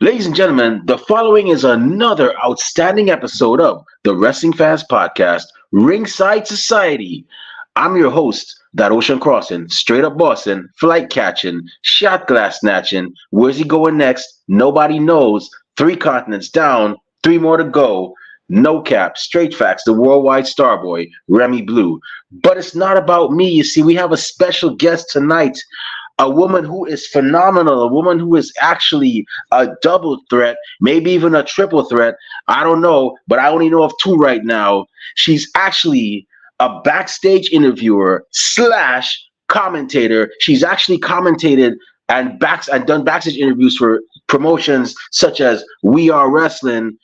Ladies and gentlemen, the following is another outstanding episode of the Wrestling Fans Podcast, Ringside Society. I'm your host, that Ocean Crossing, straight up Boston, flight catching, shot glass snatching. Where's he going next? Nobody knows. 3 continents down, 3 more to go. No cap, straight facts, the worldwide starboy, Remy Blue. But it's not about me. You see, we have a special guest tonight, a woman who is phenomenal, a woman who is actually a double threat, maybe even a triple threat. I don't know, but I only know of two right now. She's actually a backstage interviewer slash commentator. She's actually commentated and done backstage interviews for promotions such as We Are Wrestling,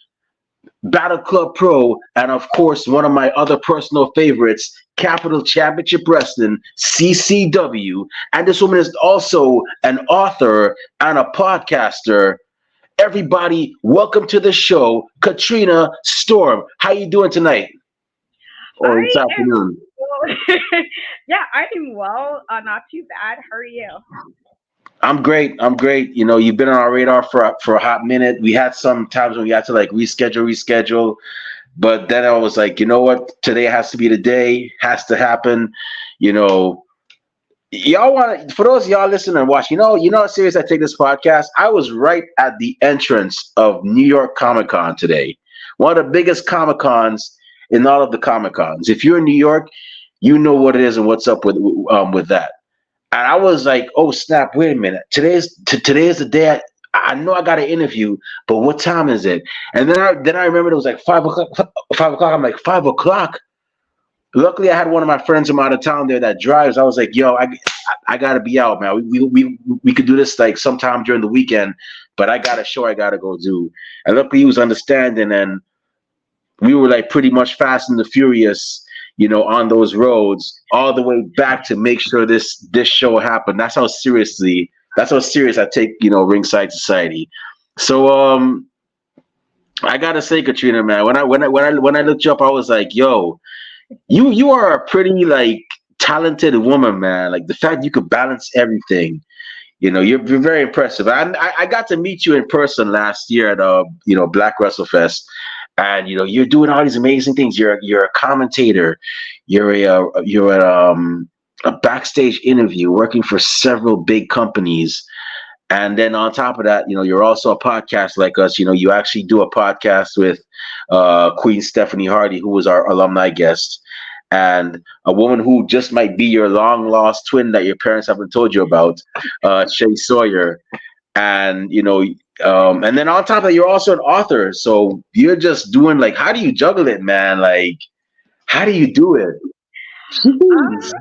Battle Club Pro, and of course, one of my other personal favorites, Capital Championship Wrestling, CCW. And this woman is also an author and a podcaster. Everybody, welcome to the show, Katrina Storm. How you doing tonight? Or I this am afternoon? well. Yeah, I am well. Not too bad. How are you? I'm great. I'm great. You know, you've been on our radar for a hot minute. We had some times when we had to like reschedule. But then I was like, you know what? Today has to be the day. Has to happen. You know, y'all want to, for those of y'all listening and watch, how serious I take this podcast. I was right at the entrance of New York Comic Con today, one of the biggest Comic Cons in all of the Comic Cons. If you're in New York, you know what it is and what's up with that. And I was like, oh snap! Wait a minute. Today is the day. I know I got an interview, but what time is it? And then I remembered it was like 5 o'clock. 5 o'clock. I'm like 5 o'clock. Luckily, I had one of my friends from out of town there that drives. I was like, yo, I gotta be out, man. We could do this like sometime during the weekend, but I got a show I gotta go do. And luckily, he was understanding, and we were like pretty much fast and the furious, on those roads all the way back to make sure this show happened. That's how serious I take, Ringside Society. So I gotta say, Katrina, man, when I looked you up, I was like, yo, you are a pretty like talented woman, man. Like the fact you could balance everything. You're very impressive. I got to meet you in person last year at Black Wrestle Fest, and you're doing all these amazing things. You're a commentator, you're a backstage interview, working for several big companies, and then on top of that, you're also a podcast like us. You actually do a podcast with Queen Stephanie Hardy, who was our alumni guest, and a woman who just might be your long lost twin that your parents haven't told you about, Shay Sawyer. And and then on top of that, you're also an author. So you're just doing like, how do you juggle it, man? Like, how do you do it? Jeez.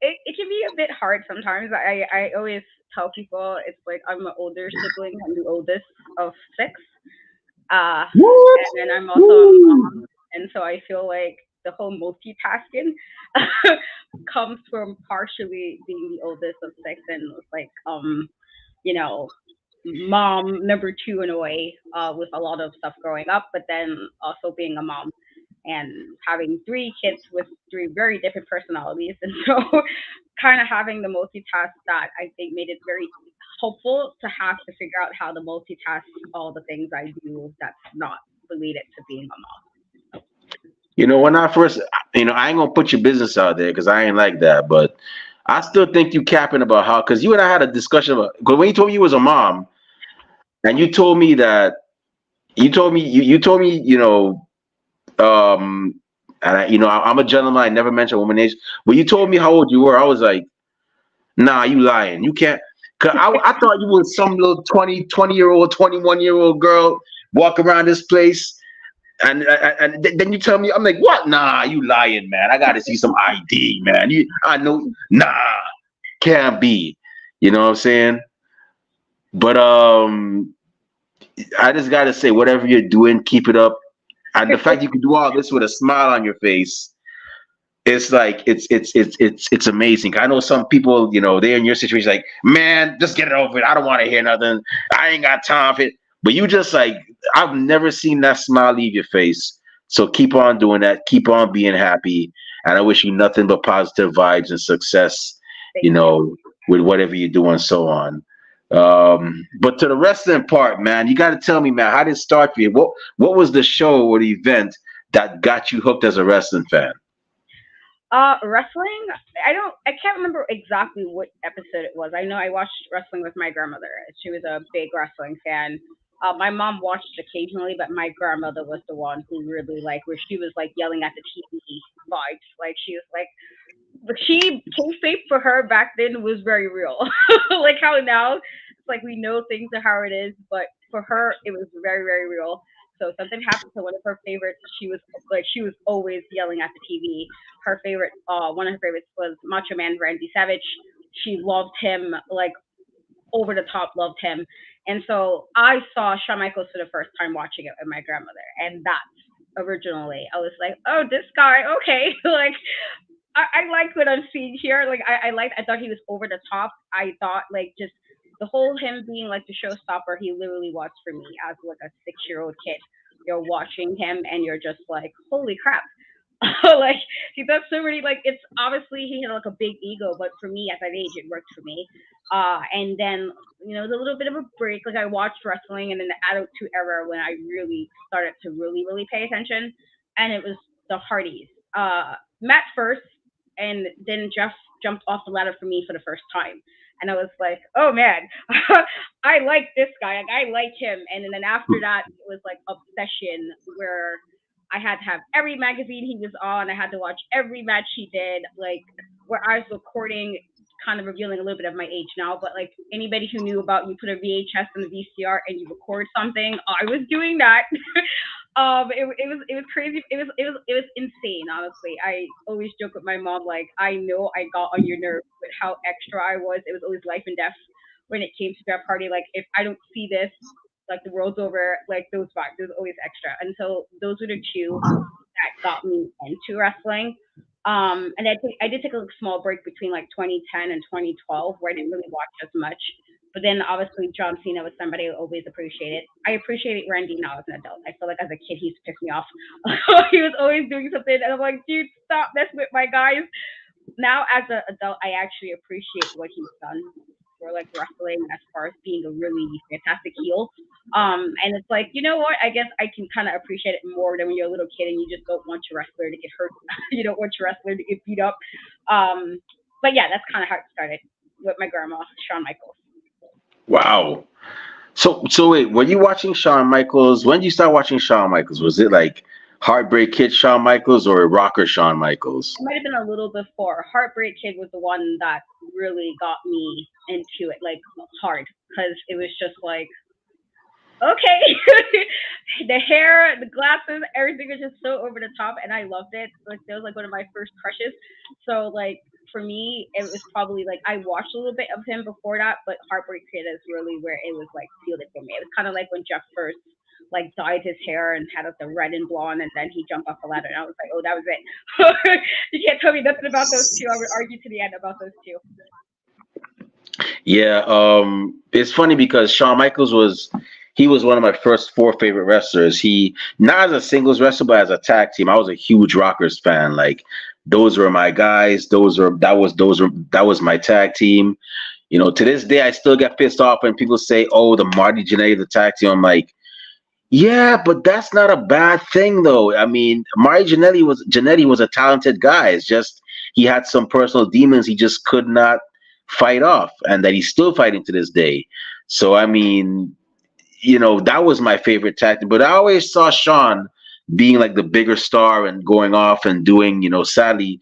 It can be a bit hard sometimes. I always tell people it's like I'm an older sibling. I'm the oldest of six. What? And then I'm also a Woo. mom, and so I feel like the whole multitasking comes from partially being the oldest of six and like you know mom number two in a way, with a lot of stuff growing up, but then also being a mom and having three kids with three very different personalities. And so kind of having the multitask that I think made it very helpful to have to figure out how to multitask all the things I do that's not related to being a When I first, I ain't gonna put your business out there because I ain't like that, but I still think you capping about how, because you and I had a discussion about, because when you told me you was a mom, and you told me that, you told me, um, and I'm a gentleman. I never mention woman age. When you told me how old you were, I was like, nah, you lying. You can't. Cause I thought you was some little 20-year-old, 21-year-old girl walk around this place. And then you tell me, I'm like, what? Nah, you lying, man. I got to see some ID, man. I know, nah, can't be. You know what I'm saying? But I just got to say, whatever you're doing, keep it up. And the fact you can do all this with a smile on your face, it's like it's amazing. I know some people, they're in your situation, like, man, just get it over it. I don't want to hear nothing. I ain't got time for it. But you just like, I've never seen that smile leave your face. So keep on doing that. Keep on being happy. And I wish you nothing but positive vibes and success, mom. Thank you. with whatever you do and so on. But to the wrestling part, man, you got to tell me, man, how did it start for you? What was the show or the event that got you hooked as a wrestling fan? Wrestling. I can't remember exactly what episode it was. I know I watched wrestling with my grandmother. She was a big wrestling fan. My mom watched occasionally, but my grandmother was the one who really like where she was like yelling at the TV vibes. Like she was like, but she kayfabe for her back then was very real. Like how now it's like we know things are how it is, but for her it was very very real. So something happened to one of her favorites. She was always yelling at the TV. Her favorite, one of her favorites was Macho Man Randy Savage. She loved him like over the top, loved him. And so I saw Shawn Michaels for the first time watching it with my grandmother, and that's originally I was like, oh, this guy, okay, like I like what I'm seeing here. Like I thought he was over the top. I thought like just the whole him being like the showstopper he literally was for me as like a 6 year old kid. You're watching him and you're just like, holy crap. Like he does so many like it's obviously he had like a big ego, but for me at that age it worked for me. And then the little bit of a break, like I watched wrestling and in the adult two era when I really started to really, really pay attention and it was the Hardys. Matt first and then Jeff jumped off the ladder for me for the first time. And I was like, oh man, I like this guy. Like, I like him. And then after that, it was like obsession where I had to have every magazine he was on. I had to watch every match he did. Like where I was recording, kind of revealing a little bit of my age now. But like anybody who knew about you put a VHS and a VCR and you record something, I was doing that. It was crazy. It was insane. Honestly, I always joke with my mom like I know I got on your nerves with how extra I was. It was always life and death when it came to that party. Like if I don't see this, like the world's over. Like those vibes, it was always extra. And so those were the two that got me into wrestling. And I did take a small break between like 2010 and 2012 where I didn't really watch as much. But then obviously John Cena was somebody I always appreciated. I appreciated Randy now as an adult. I feel like as a kid he used to piss me off. He was always doing something and I'm like, dude, stop messing with my guys. Now as an adult I actually appreciate what he's done for like wrestling as far as being a really fantastic heel. And it's like, you know what? I guess I can kind of appreciate it more than when you're a little kid and you just don't want your wrestler to get hurt. You don't want your wrestler to get beat up. Um, but yeah, that's kind of how it started with my grandma, Shawn Michaels. Wow. So wait, were you watching Shawn Michaels? When did you start watching Shawn Michaels? Was it like Heartbreak Kid Shawn Michaels or Rocker Shawn Michaels? It might have been a little before. Heartbreak Kid was the one that really got me into it, like hard, because it was just like okay. The hair, the glasses, everything was just so over the top, and I loved it. Like that was like one of my first crushes. So like for me, it was probably like I watched a little bit of him before that, but Heartbreak Kid is really where it was like sealed it for me. It was kind of like when Jeff first like dyed his hair and had like the red and blonde, and then he jumped off the ladder, and I was like, oh, that was it. You can't tell me nothing about those two. I would argue to the end about those two. Yeah, it's funny because Shawn Michaels he was one of my first four favorite wrestlers. He not as a singles wrestler, but as a tag team. I was a huge Rockers fan. Like those were my guys. That was my tag team. To this day, I still get pissed off when people say, "Oh, the Marty Jannetty, the tag team." I'm like, yeah, but that's not a bad thing, though. I mean, Jannetty was a talented guy. It's just he had some personal demons he just could not fight off, and that he's still fighting to this day. So I mean, that was my favorite tactic. But I always saw Sean being like the bigger star and going off and doing, sadly,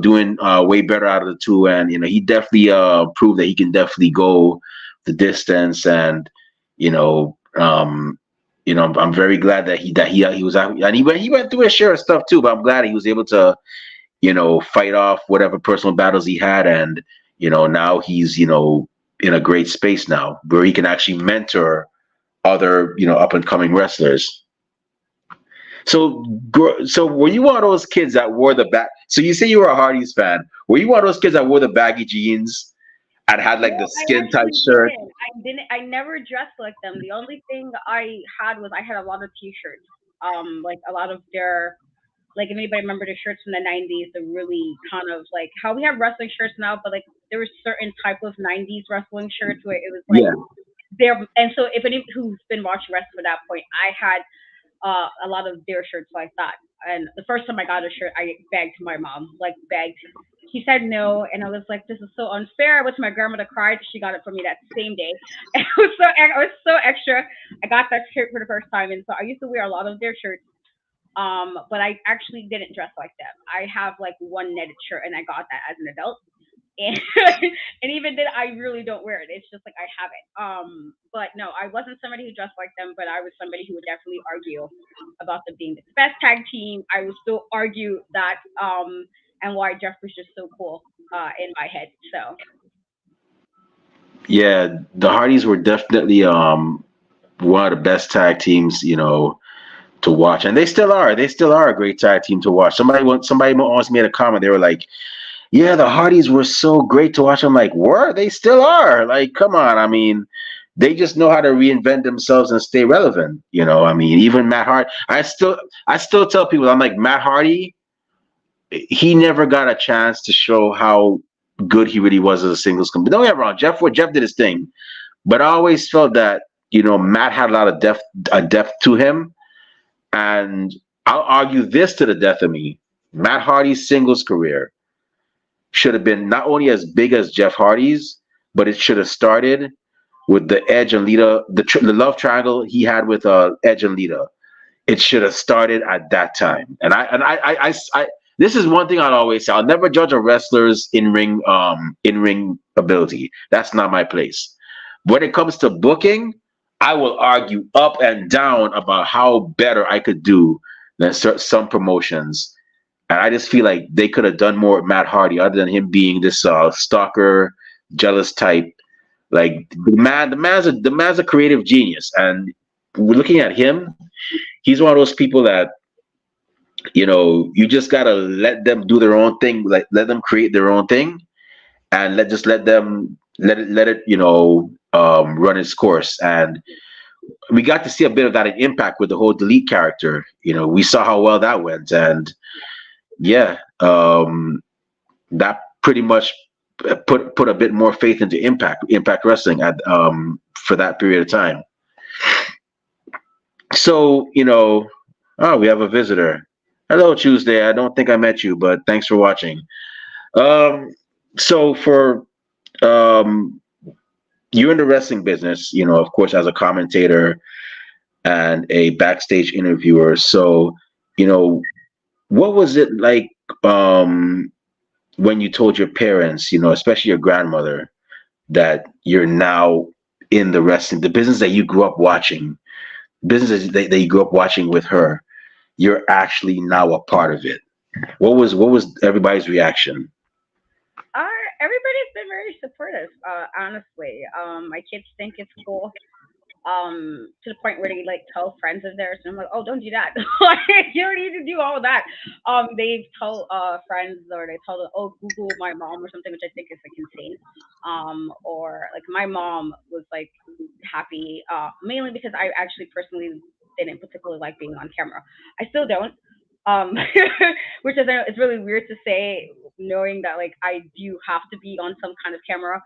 doing way better out of the two. And he definitely proved that he can definitely go the distance. And you know, um, I'm very glad that he was out, and he went through his share of stuff too. But I'm glad he was able to fight off whatever personal battles he had, and now he's in a great space now where he can actually mentor other up and coming wrestlers. So were you one of those kids that wore the back? So you say you were a Hardy's fan. Were you one of those kids that wore the baggy jeans and had No, like the I skin tight actually shirt? didn't. I didn't. I never dressed like them. The only thing I had was I had a lot of T-shirts. Like a lot of their. like if anybody remember the shirts from the '90s, the really kind of like how we have wrestling shirts now, but like there was certain type of '90s wrestling shirts where it was like Yeah, there. And so if any who's been watching wrestling for that point, I had a lot of their shirts like that. And the first time I got a shirt, I begged my mom, like begged. She said no, and I was like, "This is so unfair." I went to my grandmother, cried. She got it for me that same day, and I was so extra. I got that shirt for the first time, and so I used to wear a lot of their shirts. But I actually didn't dress like them. I have like one netted shirt, and I got that as an adult. And and even then, I really don't wear it. It's just like I have it. But no, I wasn't somebody who dressed like them, but I was somebody who would definitely argue about them being the best tag team. I would still argue that and why Jeff was just so cool in my head. So yeah. The Hardys were definitely one of the best tag teams, to watch, and they still are. They still are a great tag team to watch. Somebody once made a comment. They were like, "Yeah, the Hardys were so great to watch." I'm like, "Were they still are?" Like, come on. I mean, they just know how to reinvent themselves and stay relevant. I mean, even Matt Hardy. I still tell people, I'm like, Matt Hardy. He never got a chance to show how good he really was as a singles company. Don't get me wrong, Jeff did his thing, but I always felt that Matt had a lot of depth to him, and I'll argue this to the death of me. Matt Hardy's singles career should have been not only as big as Jeff Hardy's, but it should have started with the Edge and Lita, the love triangle he had with Edge and Lita. It should have started at that time. And this is one thing I'll always say. I'll never judge a wrestler's in ring ability. That's not my place. When it comes to booking, I will argue up and down about how better I could do than some promotions. And I just feel like they could have done more with Matt Hardy, other than him being this stalker, jealous type. Like the man's a creative genius, and we're looking at him. He's one of those people that you just gotta let them do their own thing, like let them create their own thing, and let them let it run its course. And we got to see a bit of that in Impact with the whole Delete character. We saw how well that went, and yeah, that pretty much put a bit more faith into Impact Wrestling at for that period of time. So, oh, we have a visitor. Hello, Tuesday. I don't think I met you, but thanks for watching. Um, so for um, you in the wrestling business, of course, as a commentator and a backstage interviewer. So, you know, what was it like um, when you told your parents, especially your grandmother, that you're now in the wrestling, the business that you grew up watching, business that you grew up watching with her, you're actually now a part of it. What was everybody's reaction? everybody's been very supportive. Honestly, my kids think it's cool. To the point where they like tell friends of theirs, and I'm like, oh, don't do that. Like, you don't need to do all of that. They've told friends, or they tell them, oh, Google my mom or something, which I think is like insane. Or like my mom was like happy, mainly because I actually personally didn't particularly like being on camera. I still don't. Um, which is it's really weird to say, knowing that like I do have to be on some kind of camera,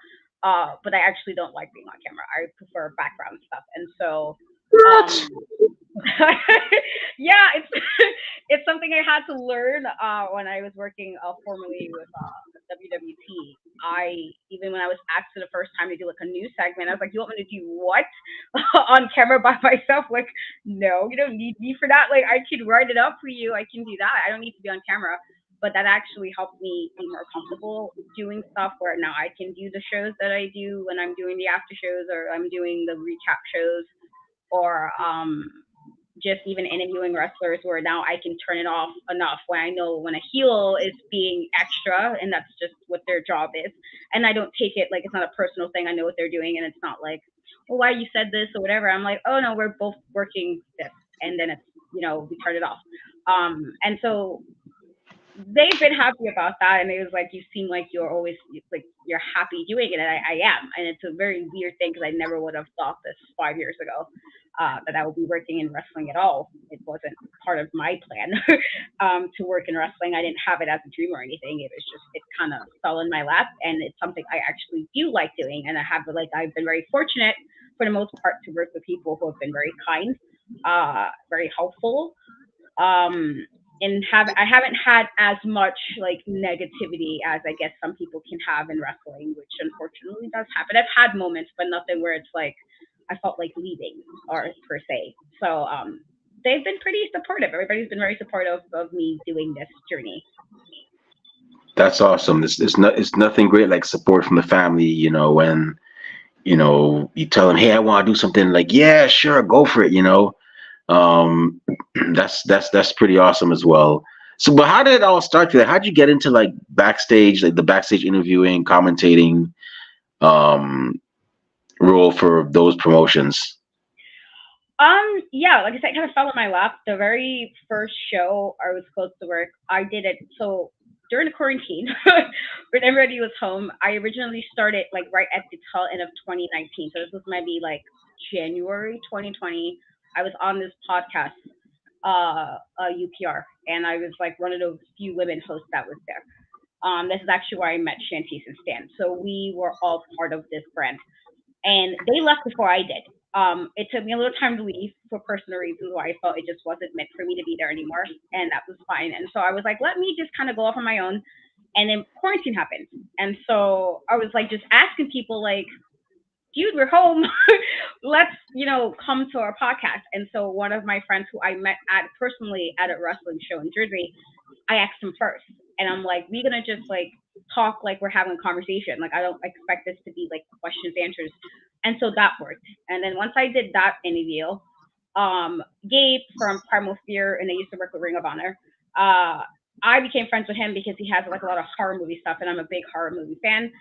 but I actually don't like being on camera. I prefer background stuff, and so What? um, yeah, it's it's something I had to learn when I was working formerly with WWT. Even when I was asked for the first time to do like a news segment, I was like, "You want me to do what on camera by myself?" Like, no, you don't need me for that. Like, I can write it up for you. I can do that. I don't need to be on camera. But that actually helped me be more comfortable doing stuff where now I can do the shows that I do when I'm doing the after shows, or I'm doing the recap shows, or just even interviewing wrestlers where now I can turn it off enough when I know when a heel is being extra and that's just what their job is. And I don't take it like it's not a personal thing. I know what they're doing, and it's not like, well, why you said this or whatever. I'm like, oh no, we're both working this. And then it's, we turn it off. And so they've been happy about that, and it was like, you seem like you're always like you're happy doing it, and I am, and it's a very weird thing because I never would have thought this 5 years ago, that I would be working in wrestling at all. It wasn't part of my plan to work in wrestling. I didn't have it as a dream or anything. It was just it kind of fell in my lap, and it's something I actually do like doing, and I've been very fortunate for the most part to work with people who have been very kind, very helpful, um and I haven't had as much like negativity as I guess some people can have in wrestling, which unfortunately does happen. I've had moments, but nothing where it's like I felt like leaving or per se. So they've been pretty supportive. Everybody's been very supportive of me doing this journey. That's awesome. It's nothing great like support from the family. When you tell them, hey, I want to do something, like, yeah, sure, go for it. um that's pretty awesome as well. So, but how did it all start there? How'd you get into like backstage, like the backstage interviewing, commentating, um role for those promotions? Yeah, like I said, it kind of fell in my lap. The very first show I was supposed to work, I did it. So during the quarantine, when everybody was home, I originally started like right at the tail end of 2019. So this was maybe like January 2020. I was on this podcast, UPR, and I was like one of those few women hosts that was there. This is actually where I met Shantice and Stan. So we were all part of this brand, and they left before I did. It took me a little time to leave for personal reasons why I felt it just wasn't meant for me to be there anymore, and that was fine. And so I was like, let me just kind of go off on my own. And then quarantine happened, and so I was like just asking people like, dude, we're home. Let's, come to our podcast. And so one of my friends who I met at personally at a wrestling show in Jersey, I asked him first. And I'm like, we're gonna just like talk like we're having a conversation. Like I don't expect this to be like questions, answers. And so that worked. And then once I did that interview, Gabe from Primal Fear, and I used to work with Ring of Honor. Uh, I became friends with him because he has like a lot of horror movie stuff, and I'm a big horror movie fan.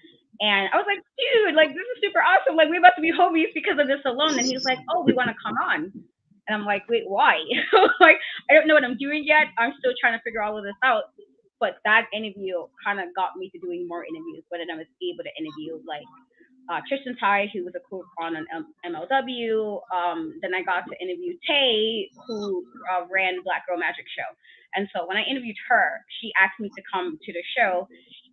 And I was like, dude, like this is super awesome. Like we're about to be homies because of this alone. And he was like, oh, we want to come on. And I'm like, wait, why? Like I don't know what I'm doing yet. I'm still trying to figure all of this out. But that interview kind of got me to doing more interviews, but then I was able to interview like Tristan Ty, who was a co-con on MLW. Then I got to interview Tay, who ran Black Girl Magic Show. And so when I interviewed her, she asked me to come to the show,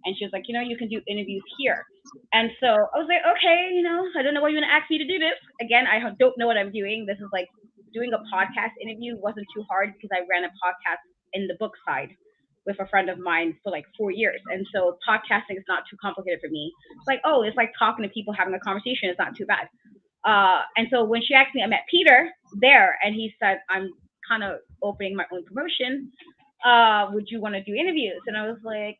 and she was like, you can do interviews here. And so I was like, okay, I don't know why you're gonna ask me to do this. Again, I don't know what I'm doing. This is like doing a podcast interview wasn't too hard because I ran a podcast in the book side with a friend of mine for like 4 years. And so podcasting is not too complicated for me. It's like, oh, it's like talking to people, having a conversation. It's not too bad. And so when she asked me, I met Peter there, and he said, I'm kind of opening my own promotion. Would you want to do interviews? And I was like,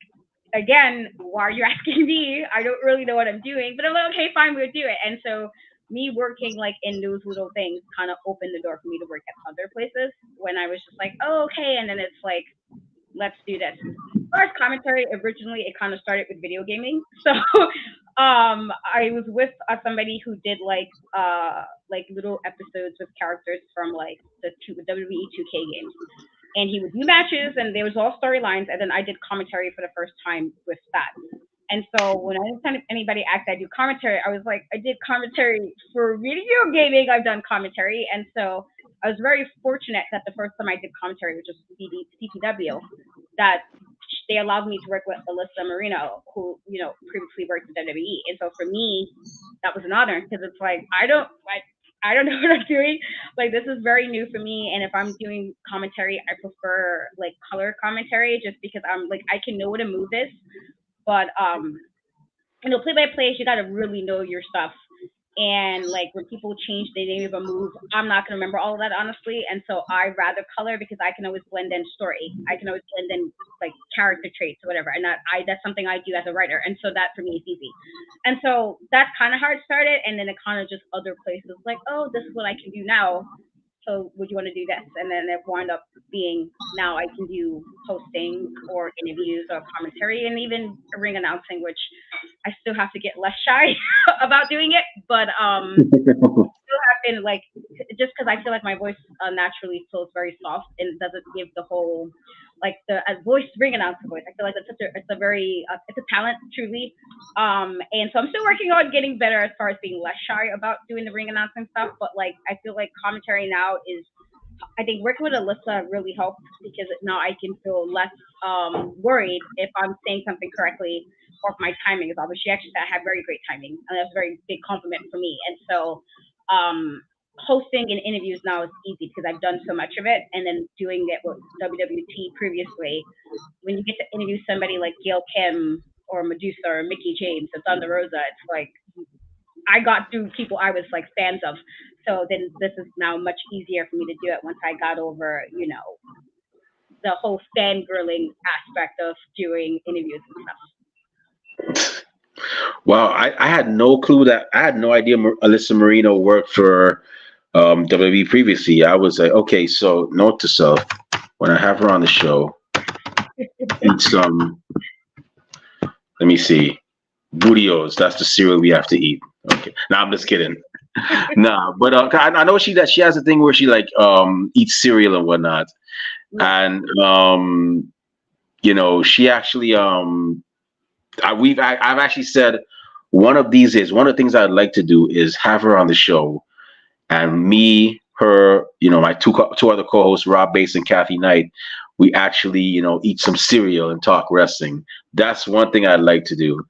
again, why are you asking me? I don't really know what I'm doing. But I'm like, okay, fine, we'll do it. And so me working like in those little things kind of opened the door for me to work at other places when I was just like, oh, okay. And then it's like, let's do this. As far as commentary, originally it kind of started with video gaming. So I was with somebody who did like little episodes with characters from like the WWE 2K games, and he would do matches, and there was all storylines, and then I did commentary for the first time with that. And so when anytime anybody asked I do commentary, I was like, I did commentary for video gaming. I've done commentary, and so I was very fortunate that the first time I did commentary, which was CPW, that they allowed me to work with Alyssa Marino, who previously worked at WWE. And so for me, that was an honor because it's like I don't know what I'm doing. Like this is very new for me, and if I'm doing commentary, I prefer like color commentary just because I'm like I can know what a move is, but play by play, you gotta really know your stuff. And like when people change the name of a move, I'm not gonna remember all of that honestly. And so I rather color because I can always blend in story. I can always blend in like character traits or whatever. And that's something I do as a writer. And so that for me is easy. And so that's kind of how it started. And then it kind of just other places like, oh, this is what I can do now. So would you want to do this? And then it wound up being now I can do hosting or interviews or commentary and even ring announcing, which I still have to get less shy about doing it, but still have been like just because I feel like my voice naturally feels very soft and doesn't give the whole like the voice ring announcer voice. I feel like it's a very it's a talent truly. And so I'm still working on getting better as far as being less shy about doing the ring announcing stuff. But like I feel like commentary now is I think working with Alyssa really helped because now I can feel less worried if I'm saying something correctly or if my timing is off. But she actually said I had very great timing, and that's a very big compliment for me. And so hosting in interviews now is easy because I've done so much of it, and then doing it with WWT previously. When you get to interview somebody like Gail Kim or Medusa or Mickey James or Thunder Rosa, it's like I got through people I was like fans of. So then this is now much easier for me to do it once I got over, the whole fangirling aspect of doing interviews and stuff. Wow, I had no clue that I had no idea Alyssa Marino worked for WWE previously. I was like, okay, so note to self: when I have her on the show, eat some. Let me see, Bootios. That's the cereal we have to eat. Okay, now I'm just kidding. Nah, but I know that she has a thing where she like eats cereal and whatnot, Yeah. and she actually I've actually said one of these days, one of the things I'd like to do is have her on the show, and me, her, my two other co-hosts, Rob Bass and Kathy Knight, we actually, eat some cereal and talk wrestling. That's one thing I'd like to do.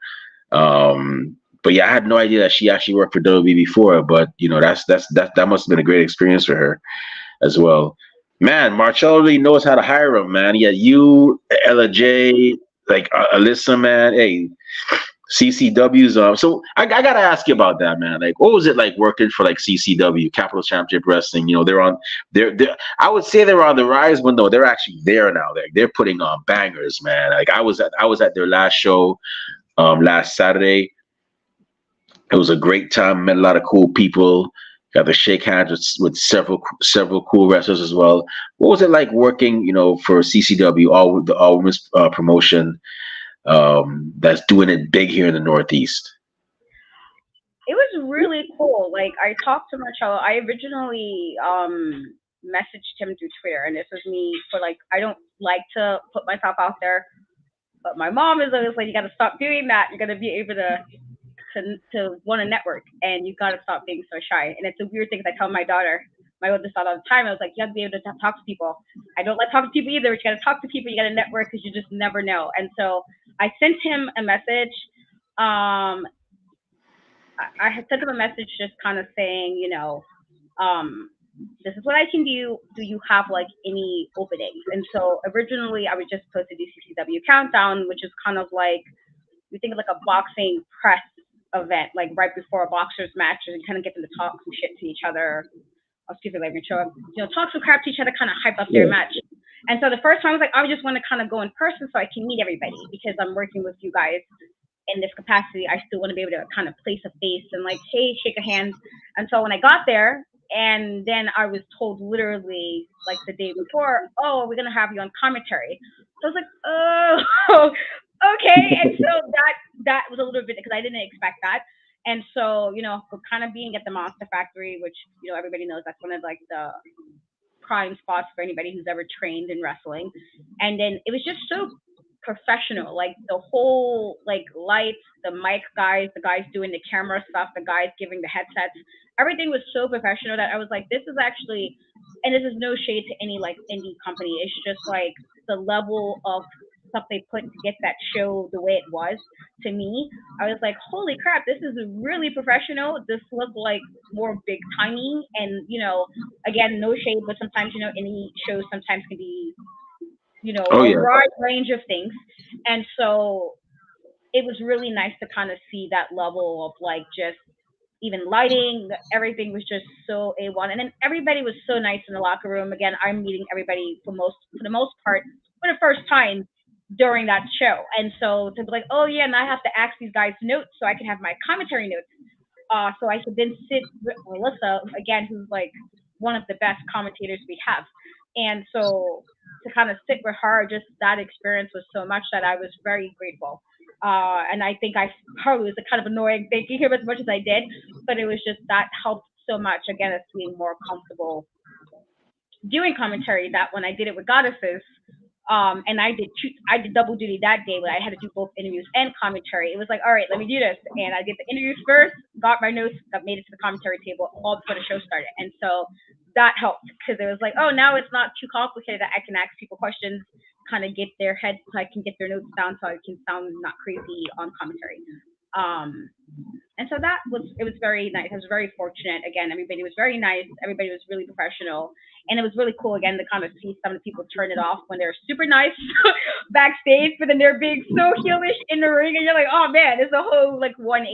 But yeah, I had no idea that she actually worked for WWE before. But that must have been a great experience for her as well. Man, Marcello really knows how to hire him, man. Yeah, you, Ella J, like Alyssa, man. Hey, CCW's. So I gotta ask you about that, man. Like, what was it like working for like CCW, Capital Championship Wrestling? They're I would say they're on the rise, but no, they're actually there now. They're putting on bangers, man. Like I was at their last show last Saturday. It was a great time. Met a lot of cool people. Got to shake hands with several cool wrestlers as well. What was it like working, for CCW, all women's promotion, that's doing it big here in the Northeast? It was really cool. Like I talked to Marcello. I originally messaged him through Twitter, and this was me for like I don't like to put myself out there, but my mom is always like, you got to stop doing that. You're gonna be able to want a network, and you got to stop being so shy. And it's a weird thing because I tell my daughter, my oldest daughter, all the time. I was like, you have to be able to talk to people. I don't like talking to people either. But you got to talk to people. You got to network because you just never know. And so I sent him a message. Um, I had sent him a message just kind of saying, um, this is what I can do. Do you have like any openings? And so originally I was just supposed to do CCW Countdown, which is kind of like we think of like a boxing press event, like right before a boxer's match, and kind of get them to talk some shit to each other. I'll see if it later show up. Talk some crap to each other, kind of hype up their Yeah. match. And so the first time I was like, I just want to kind of go in person so I can meet everybody because I'm working with you guys in this capacity. I still want to be able to kind of place a face and like, hey, shake a hand. And so when I got there, and then I was told literally like the day before, oh, we're gonna have you on commentary. So I was like, oh, okay. And so that was a little bit because I didn't expect that. And so kind of being at the Monster Factory, which everybody knows that's one of like the prime spots for anybody who's ever trained in wrestling. And then it was just so professional, like the whole like lights, the mic guys, the guys doing the camera stuff, the guys giving the headsets. Everything was so professional that I was like, this is actually, and this is no shade to any like indie company. It's just like the level of stuff they put to get that show the way it was. To me, I was like, holy crap, this is really professional. This looked like more big timey, and again, no shade, but sometimes any shows sometimes can be Oh a yeah. wide range of things. And so it was really nice to kind of see that level of like just even lighting, everything was just so A1. And then everybody was so nice in the locker room. Again, I'm meeting everybody for the most part for the first time during that show. And so to be like, oh yeah, and I have to ask these guys notes so I can have my commentary notes. So I could then sit with Melissa again, who's like one of the best commentators we have. And so to kind of sit with her, just that experience was so much that I was very grateful. And I think I probably was a kind of annoying thanking him as much as I did, but it was just that helped so much again as being more comfortable doing commentary that when I did it with goddesses, And I did double duty that day, but I had to do both interviews and commentary. It was like, all right, let me do this, and I did the interviews first, got my notes, got made it to the commentary table all before the show started, and so that helped because it was like, oh, now it's not too complicated. I can ask people questions, kind of get their head, so I can get their notes down, so I can sound not crazy on commentary. Um, and so that was it was very nice. I was very fortunate. Again, everybody was very nice. Everybody was really professional, and it was really cool again to kind of see some of the people turn it off when they're super nice backstage, but then they're being so heelish in the ring, and you're like, oh man, it's a whole like 180.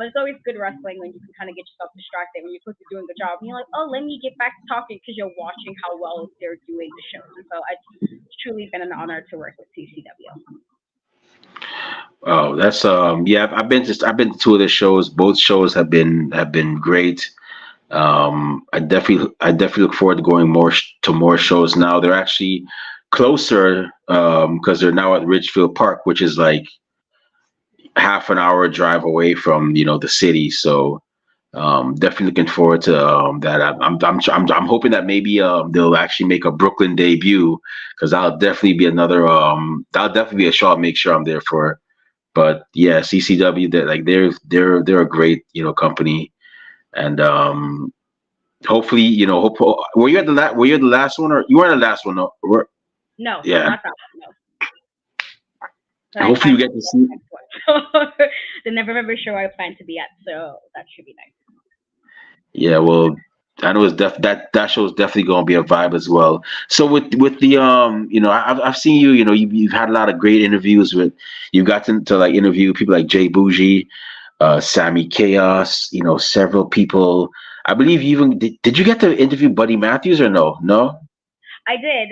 It's always good wrestling when you can kind of get yourself distracted when you're supposed to be doing a good job, and you're like, oh, let me get back to talking because you're watching how well they're doing the shows, and so it's truly been an honor to work with CCW. Oh, that's yeah. I've been to two of the shows. Both shows have been great. I definitely look forward to going to more shows now. They're actually closer because they're now at Ridgefield Park, which is like half an hour drive away from the city. So definitely looking forward to that. I'm hoping that maybe they'll actually make a Brooklyn debut because that'll definitely be a show I'll make sure I'm there for. But yeah, CCW, they're a great company, and hopefully were you at were you at the last one, or you weren't at the last one? No, No, yeah. not that one. No, but I Hopefully plan you to get be to at the see. next one. So the November show I plan to be at, so that should be nice. Yeah, well, I know that show is definitely going to be a vibe as well. So with the I've seen you. You've had a lot of great interviews with. You got to like interview people like Jay Bougie, Sammy Chaos. Several people. I believe you even did. You get to interview Buddy Matthews or no? No. I did.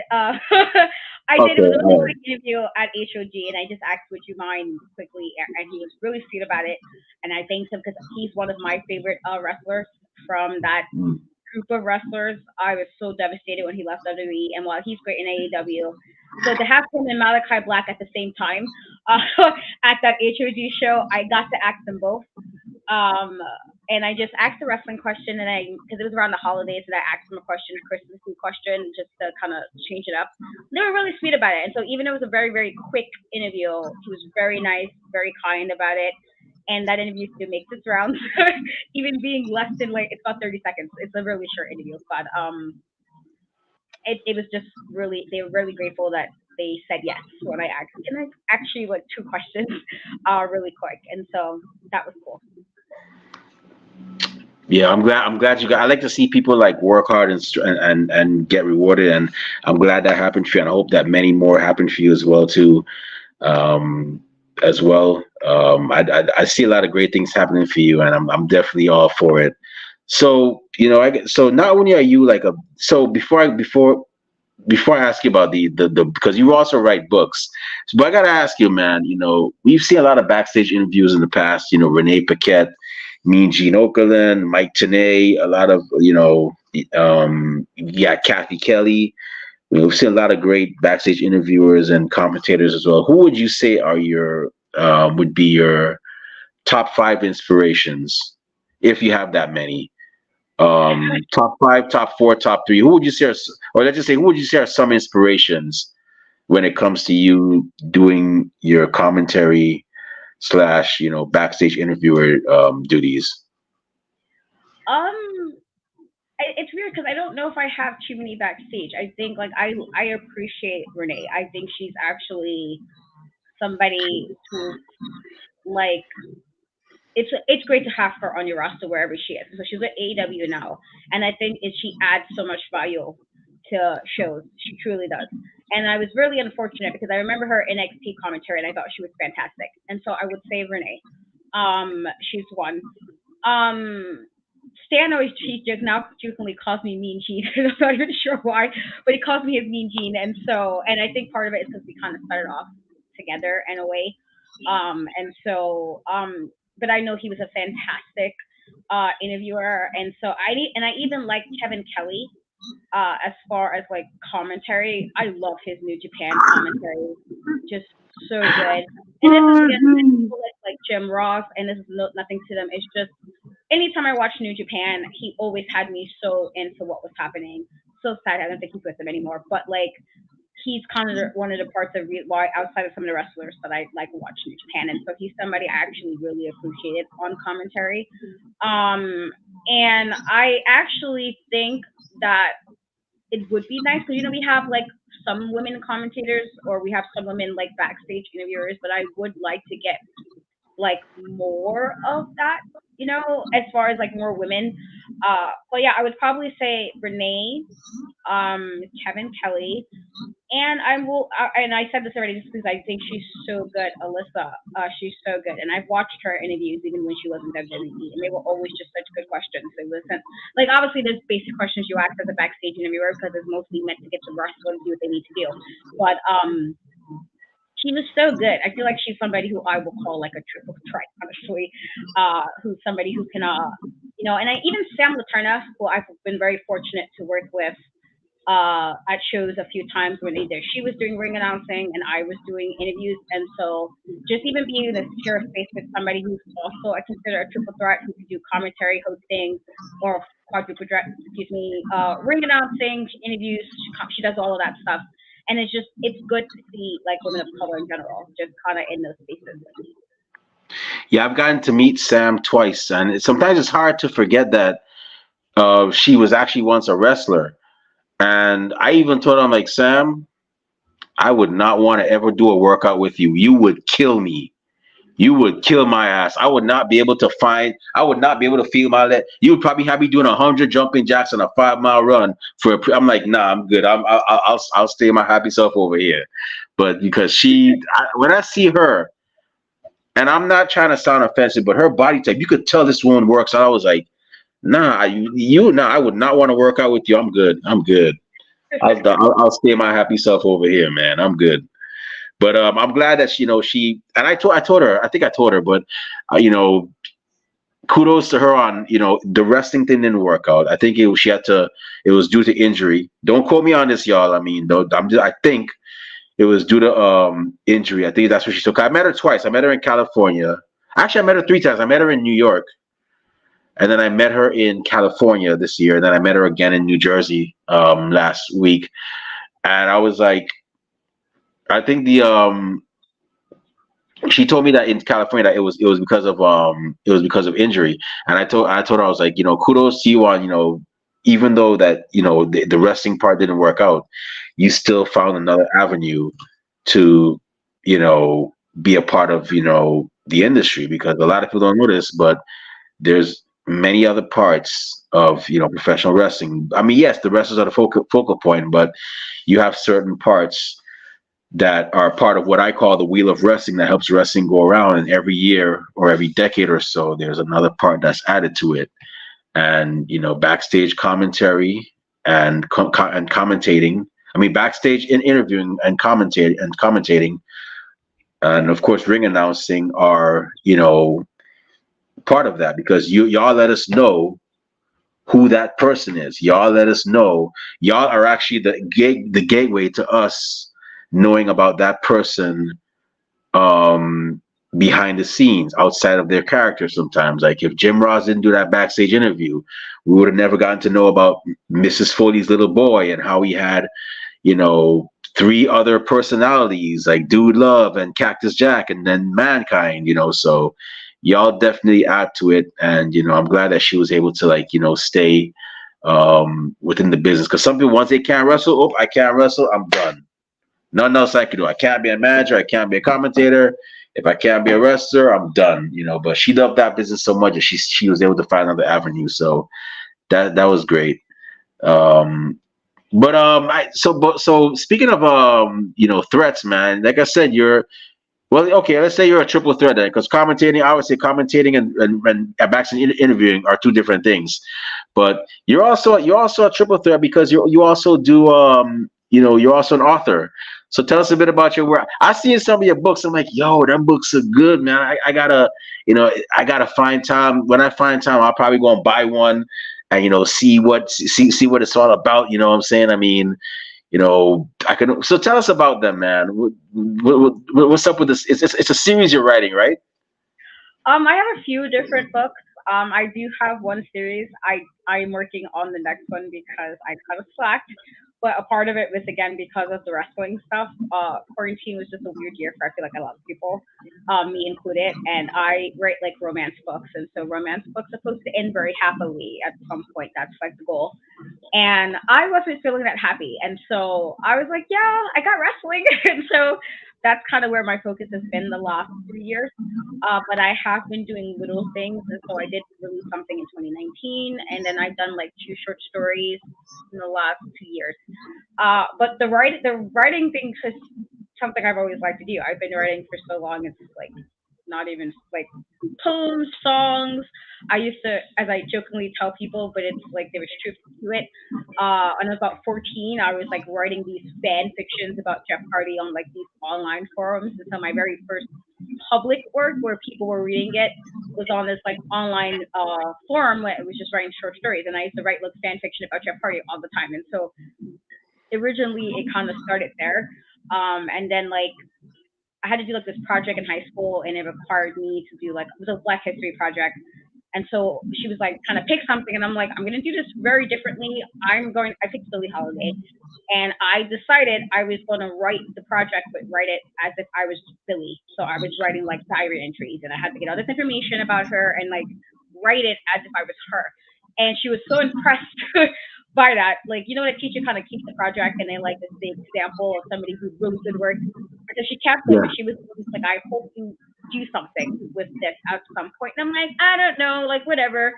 I did. It Okay. was a really All right. quick interview at HOG, and I just asked, "Would you mind?" quickly, and he was really sweet about it. And I thanked him because he's one of my favorite wrestlers from that Mm. group of wrestlers. I was so devastated when he left WWE, and while he's great in AEW, so to have him and Malachi Black at the same time uh, at that HOG show, I got to ask them both. Um, and I just asked a wrestling question, and because it was around the holidays, and I asked them a question, Christmassy question, just to kind of change it up. They were really sweet about it, and so even though it was a very, very quick interview, he was very nice, very kind about it. And that interview still makes its rounds, even being less than like it's about 30 seconds. It's a really short interview, but it was just really they were really grateful that they said yes when I asked. And I actually like two questions, really quick, and so that was cool. Yeah, I'm glad you got. I like to see people like work hard and get rewarded, and I'm glad that happened for you. And I hope that many more happen for you as well too. Um, as well, I see a lot of great things happening for you, and I'm definitely all for it. So so not only are you like a so before I ask you about the because you also write books, but I gotta ask you, man. We've seen a lot of backstage interviews in the past. Renee Paquette, Mean Gene Okerlund, Mike Tenay, a lot of yeah, Kathy Kelly. We've seen a lot of great backstage interviewers and commentators as well. Who would you say are your would be your top five inspirations, if you have that many? Top five, top four, top three. Who would you say, or let's just say, who would you say are some inspirations when it comes to you doing your commentary slash, backstage interviewer duties? Um, it's weird because I don't know if I have too many backstage. I think like I appreciate Renee. I think she's actually somebody who like it's great to have her on your roster wherever she is. So she's at AEW now, and I think she adds so much value to shows. She truly does. And I was really unfortunate because I remember her NXT commentary, and I thought she was fantastic. And so I would say Renee. She's one. Um, Stan always he just now jokingly calls me Mean Gene. I'm not even sure why, but he calls me his Mean Gene, and I think part of it is because we kind of started off together in a way. But I know he was a fantastic interviewer, and so I even like Kevin Kelly. As far as like commentary, I love his New Japan commentary, just so good. And this is again people like Jim Ross, and this is nothing to them. It's just anytime I watch New Japan, he always had me so into what was happening. So sad I don't think he's with them anymore, but like he's kind of one of the parts of why outside of some of the wrestlers that I like watching in Japan, and so he's somebody I actually really appreciated on commentary. And I actually think that it would be nice because we have like some women commentators or we have some women like backstage interviewers, but I would like to get like more of that, as far as like more women. But yeah, I would probably say Renee, Kevin Kelly, and and I said this already just because I think she's so good, Alyssa. She's so good, and I've watched her interviews even when she wasn't WWE, and they were always just such good questions. They listen, like obviously there's basic questions you ask as a backstage interviewer because it's mostly meant to get the wrestler to do what they need to do. But she was so good. I feel like she's somebody who I will call like a triple threat, honestly. Who's somebody who can, and I even Sam Laterna, who I've been very fortunate to work with at shows a few times when either she was doing ring announcing and I was doing interviews. And so just even being in a secure space with somebody who's also I consider a triple threat who could do commentary, hosting, or quadruple threat, excuse me, ring announcing, interviews, she does all of that stuff. And it's good to see like women of color in general just kind of in those spaces. Yeah, I've gotten to meet Sam twice, and sometimes it's hard to forget that she was actually once a wrestler. And I even told him, like, Sam, I would not want to ever do a workout with you. You would kill me. You would kill my ass. I would not be able to find. I would not be able to feel my leg. You would probably have me doing 100 jumping jacks on a 5 mile run for. I'm like, nah, I'm good. I'll stay my happy self over here. But because when I see her, and I'm not trying to sound offensive, but her body type, you could tell this woman works. And I was like, nah, nah, I would not want to work out with you. I'm good. I'm good. I'll stay my happy self over here, man. I'm good. But I'm glad that she and I told her, I think I told her, but uh, you know kudos to her on the wrestling thing didn't work out. I think she had to, it was due to injury. Don't quote me on this, y'all. I mean, though, I think it was due to injury. I think that's what she took. I met her twice. I met her in California. Actually, I met her 3 times. I met her in New York, and then I met her in California this year, and then I met her again in New Jersey last week. And I was like, I think the she told me that in California that it was because of injury, and I told her I was like, kudos to you on even though that the wrestling part didn't work out, you still found another avenue to be a part of the industry, because a lot of people don't know this, but there's many other parts of professional wrestling. I mean, yes, the wrestlers are the focal point, but you have certain parts that are part of what I call the wheel of wrestling that helps wrestling go around. And every year or every decade or so, there's another part that's added to it. And backstage commentary and and commentating. I mean, backstage in interviewing and commentating, and of course, ring announcing are part of that, because y'all let us know who that person is. Y'all let us know. Y'all are actually the gateway to us knowing about that person um behind the scenes, outside of their character. Sometimes, like, if Jim Ross didn't do that backstage interview, we would have never gotten to know about Mrs. Foley's little boy and how he had you know 3 other personalities, like Dude Love and Cactus Jack and then Mankind. So y'all definitely add to it. And I'm glad that she was able to, like, stay within the business, because some people, once they can't wrestle, oh, I can't wrestle, I'm done. Nothing else I can do. I can't be a manager. I can't be a commentator. If I can't be a wrestler, I'm done. But she loved that business so much that she was able to find another avenue. So that was great. Um, so speaking of threats, man. Like I said, you're, well, okay. Let's say you're a triple threat then, because commentating, I would say commentating and backstage interviewing are 2 different things. But you're also a triple threat, because you also do you're also an author. So tell us a bit about your work. I see in some of your books, I'm like, yo, them books are good, man. I gotta I gotta find time. When I find time, I'll probably go and buy one and see what it's all about. You know what I'm saying? I mean, I can. So tell us about them, man. What's up with this? It's a series you're writing, right? I have a few different books. I do have one series. I'm working on the next one because I kind of slacked. but a part of it was again because of the wrestling stuff. Quarantine was just a weird year for I feel like a lot of people, me included, and I write like romance books, and so romance books are supposed to end very happily at some point. That's like the goal. And I wasn't feeling that happy, and so I was like, yeah, I got wrestling, and so that's kind of where my focus has been the last 3 years. But I have been doing little things, and so I did release something in 2019, and then I've done like two short stories in the last 2 years. But the writing thing is something I've always liked to do. I've been writing for so long. It's like not even like poems, songs. I used to, as I jokingly tell people, but it's like there was truth to it. When I was about 14, I was like writing these fan fictions about Jeff Hardy on like these online forums. And so my very first public work where people were reading it was on this like online forum where it was just writing short stories. And I used to write like fan fiction about Jeff Hardy all the time. And so originally it kind of started there. And then like I had to do like this project in high school, and it required me to do like it was a Black History project. And so she was like, kind of pick something, and I'm like, I'm gonna do this very differently. I picked Billie Holiday, and I decided I was gonna write the project, but write it as if I was Billie. So I was writing like diary entries, and I had to get all this information about her and like write it as if I was her. And she was so impressed by that. Like, you know, the teacher kind of keeps the project and they like this big example of somebody who's really good work. So she kept it, Yeah. but she was just like, I hope you do something with this at some point. And I'm like, I don't know, like whatever.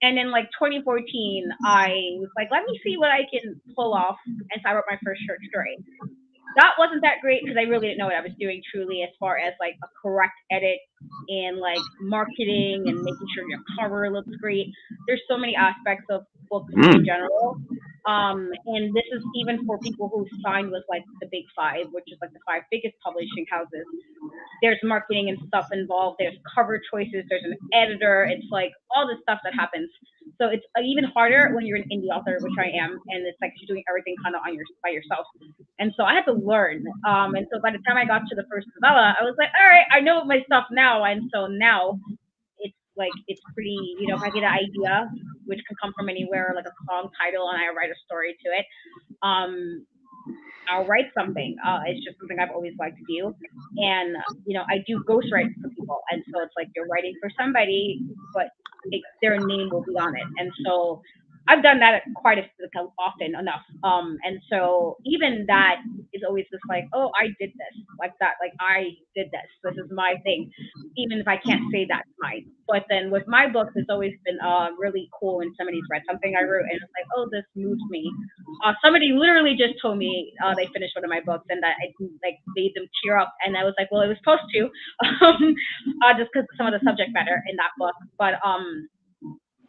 And then like 2014, I was like, let me see what I can pull off. And so I wrote my first short story. That wasn't that great because I really didn't know what I was doing truly as far as like a correct edit and like marketing and making sure your cover looks great. There's so many aspects of books in Mm. general. And this is even for people who signed with like the big five, which is like the five biggest publishing houses. There's marketing and stuff involved. There's cover choices. There's an editor. It's like all this stuff that happens. So it's even harder when you're an indie author, which I am, and it's like you're doing everything kind of on your by yourself. And so I had to learn. And so by the time I got to the first novella, I was like, all right, I know my stuff now. And so now it's like it's pretty, if I get an idea, which can come from anywhere, like a song title, and I write a story to it. Um, I'll write something. It's just something I've always liked to do. And, I do ghostwrite for people. And so it's like you're writing for somebody, but their name will be on it. And so I've done that quite like, often enough. And so even that is always just like, oh, I did this like that. Like I did this. This is my thing, even if I can't say that's mine. But then with my books, it's always been really cool when somebody's read something I wrote and it's like, oh, this moves me. Somebody literally just told me they finished one of my books and that it like made them tear up, and I was like, well, it was supposed to, just because some of the subject matter in that book. But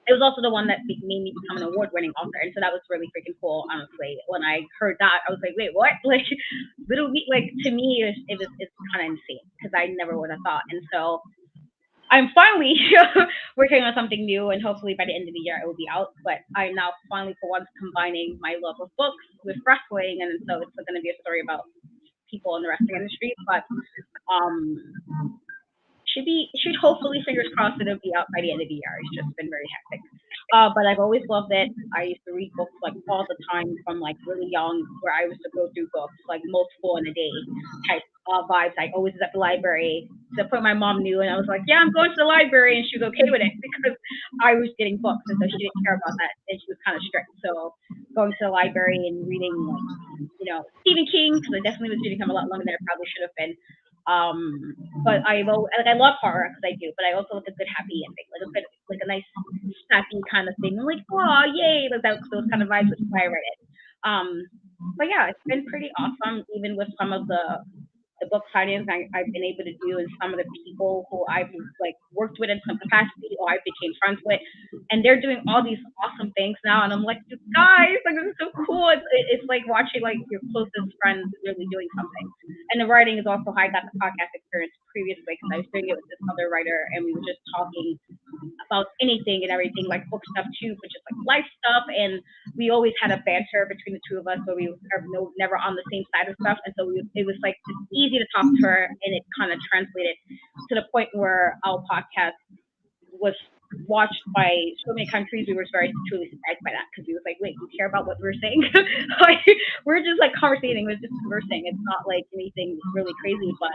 it was also the one that made me become an award-winning author, and so that was really freaking cool. Honestly, when I heard that, I was like, wait, what? Like, like to me, it's kind of insane because I never would have thought, and so. I'm finally working on something new, and hopefully by the end of the year it will be out. But I'm now finally, for once, combining my love of books with wrestling, and so it's going to be a story about people in the wrestling industry. But um, should hopefully fingers crossed it'll be out by the end of the year. It's just been very hectic. But I've always loved it. I used to read books like all the time from like really young, where I used to go through books like multiple in a day type vibes. I always was at the library. To the point my mom knew, and I was like, "Yeah, I'm going to the library," and she was okay with it because I was getting books, and so she didn't care about that, and she was kind of strict. So going to the library and reading like Stephen King, because I definitely was reading him a lot longer than I probably should have been. But I love horror because I do, but I also like a good happy ending, like a good like a nice happy kind of thing. I'm like, oh yay, like those kind of vibes, which is why I read it. But yeah, it's been pretty awesome, even with some of the book signings I've been able to do, and some of the people who I've like worked with in some capacity or I became friends with, and they're doing all these awesome things now, and I'm like, you guys, like this is so cool. It's like watching like your closest friends really doing something. And the writing is also how I got the podcast experience previously because I was doing it with this other writer, and we were just talking about anything and everything, like book stuff too, but just like life stuff. And we always had a banter between the two of us, so we are never on the same side of stuff. And so it was like just easy to talk to her, and it kind of translated to the point where our podcast was watched by so many countries. We were very truly surprised by that because we was like, wait, you care about what we're saying? Like we're just like conversating, we're just conversing. It's not like anything really crazy, but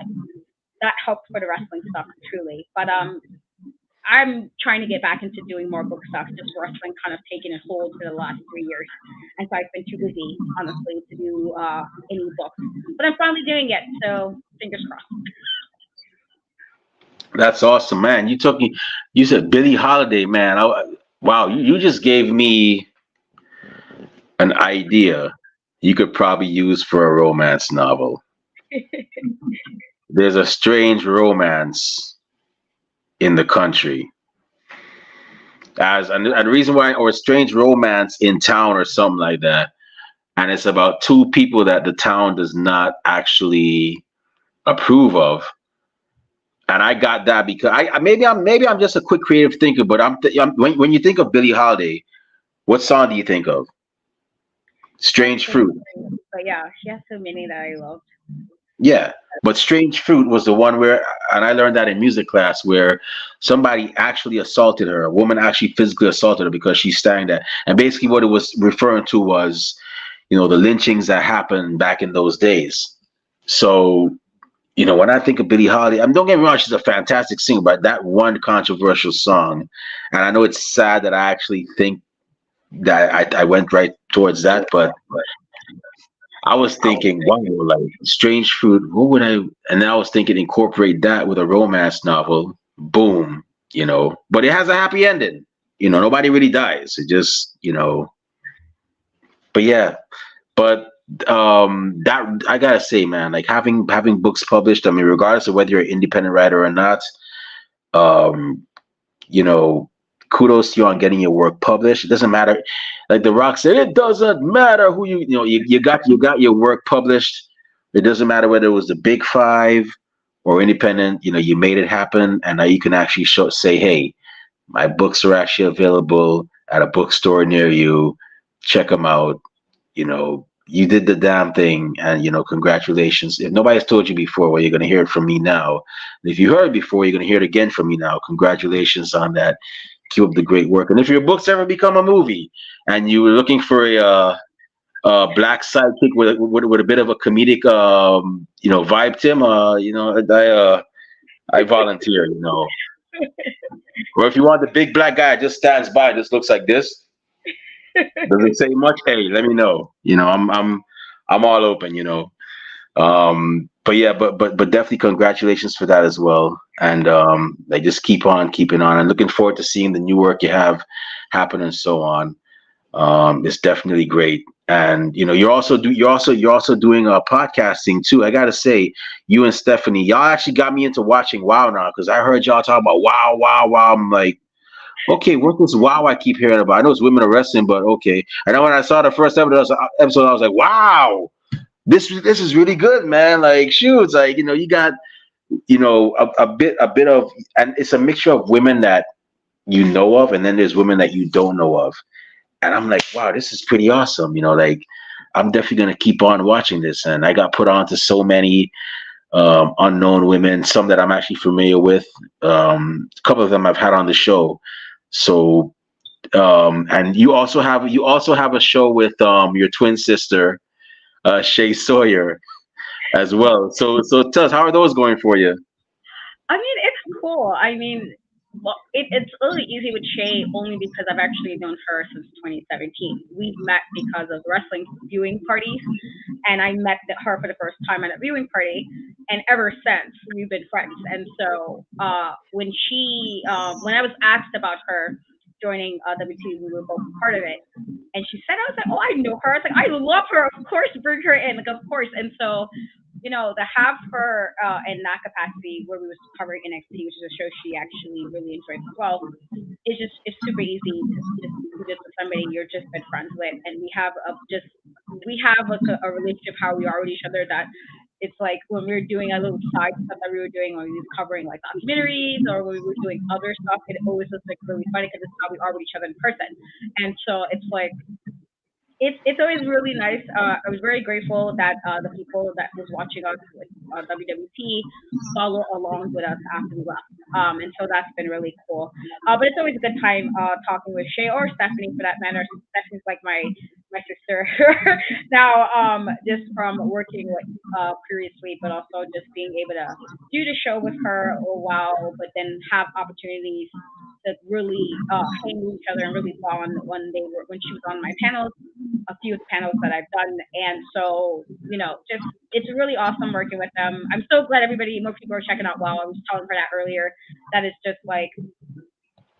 that helps for the wrestling stuff truly. But I'm trying to get back into doing more book stuff. Just wrestling kind of taken a hold for the last 3 years, and so I've been too busy, honestly, to do any books. But I'm finally doing it, so fingers crossed. That's awesome, man. You said Billie Holiday, man. Wow, you just gave me an idea you could probably use for a romance novel. There's a strange romance in the country, and the reason why, or a strange romance in town or something like that, and it's about two people that the town does not actually approve of. And I got that because maybe I'm just a quick creative thinker, but when you think of Billie Holiday, what song do you think of? She has Strange so Fruit. many, but yeah, she has so many that I love. Yeah. But Strange Fruit was the one where, and I learned that in music class, where somebody actually assaulted her. A woman actually physically assaulted her because she sang that. And basically, what it was referring to was, the lynchings that happened back in those days. So, when I think of Billie Holiday, don't get me wrong, she's a fantastic singer, but that one controversial song, and I know it's sad that I actually think that I went right towards that, but I was thinking, wow, like Strange Fruit, what would I, and then I was thinking incorporate that with a romance novel, boom, but it has a happy ending. Nobody really dies. It just, but yeah, but that I gotta say, man, like having books published, I mean, regardless of whether you're an independent writer or not, um, you know, kudos to you on getting your work published. It doesn't matter, like The Rock said, it doesn't matter who you got your work published. It doesn't matter whether it was the big five or independent. You made it happen, and now you can actually say, hey, my books are actually available at a bookstore near you. Check them out. You did the damn thing, and congratulations. If nobody's told you before, well, you're going to hear it from me now. And if you heard it before, you're going to hear it again from me now. Congratulations on that. Keep up the great work. And if your books ever become a movie, and you were looking for black sidekick with a bit of a comedic vibe, Tim, I volunteer. Or if you want the big black guy just stands by, just looks like this, doesn't say much. Hey, let me know. I'm all open. But yeah, but definitely congratulations for that as well. And like just keep on keeping on, and looking forward to seeing the new work you have happen and so on. It's definitely great. And you're also doing podcasting too. I gotta say, you and Stephanie, y'all actually got me into watching WoW now because I heard y'all talk about WoW, WoW, WoW. I'm like, okay, what's this WoW I keep hearing about? I know it's women are wrestling, but okay. And then when I saw the first episode, I was like, wow, this is really good, man. Like, shoot, it's like you got a bit of, and it's a mixture of women that you know of, and then there's women that you don't know of, and I'm like, wow, this is pretty awesome. Like I'm definitely gonna keep on watching this, and I got put on to so many unknown women, some that I'm actually familiar with. A couple of them I've had on the show. So, and you also have a show with your twin sister, Shay Sawyer, as well. So tell us, how are those going for you? I mean, it's cool. I mean, well, it's really easy with Shay only because I've actually known her since 2017. We've met because of wrestling viewing parties, and I met her for the first time at a viewing party, and ever since we've been friends. And so when I was asked about her joining WT, we were both part of it, and she said, I was like, oh, I know her. I was like, I love her. Of course, bring her in, like, of course. And so to have her in that capacity where we was covering NXT, which is a show she actually really enjoys as well, it's super easy to just do this with somebody you're just been friends with, and we have like a relationship how we are with each other that it's like when we were doing a little side stuff that we were doing when we was covering like documentaries or when we were doing other stuff, it always was like really funny because it's how we are with each other in person, and so it's like it's always really nice. I was very grateful that the people that was watching us with WWT follow along with us after we left. And so that's been really cool. But it's always a good time talking with Shay or Stephanie for that matter. Stephanie's like my sister now. Just from working with previously, but also just being able to do the show with her a while, but then have opportunities that really hang with each other and really bond when when she was on my panels, a few of the panels that I've done. And so, just it's really awesome working with them. I'm so glad more people are checking out WoW. I was telling her that earlier. That is just like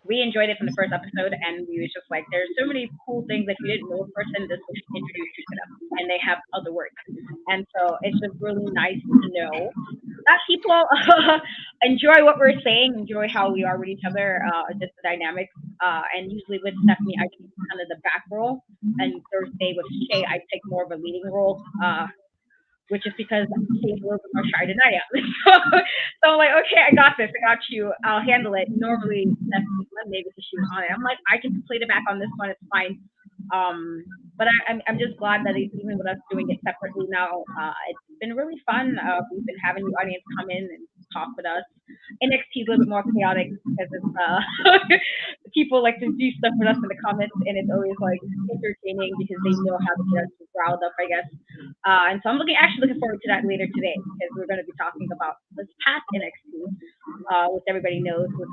we enjoyed it from the first episode, and we was just like, there's so many cool things that you didn't know a person. This will introduce you to them, and they have other work, and so it's just really nice to know that people enjoy what we're saying, enjoy how we are with each other, just the dynamics. And usually with Stephanie, I take kind of the back role, and Thursday with Shay, I take more of a leading role. Which is because she's a little bit more shy than I am. So I'm like, okay, I got this. I got you. I'll handle it. Normally, Stephanie Monday because she was on it. I'm like, I can play the back on this one. It's fine. But I'm just glad that even with us doing it separately now, it's been really fun. We've been having the audience come in and talk with us. NXT is a little bit more chaotic because it's people like to do stuff with us in the comments, and it's always like entertaining because they know how to get us riled up, I guess. And so I'm actually looking forward to that later today because we're going to be talking about this past NXT, which everybody knows was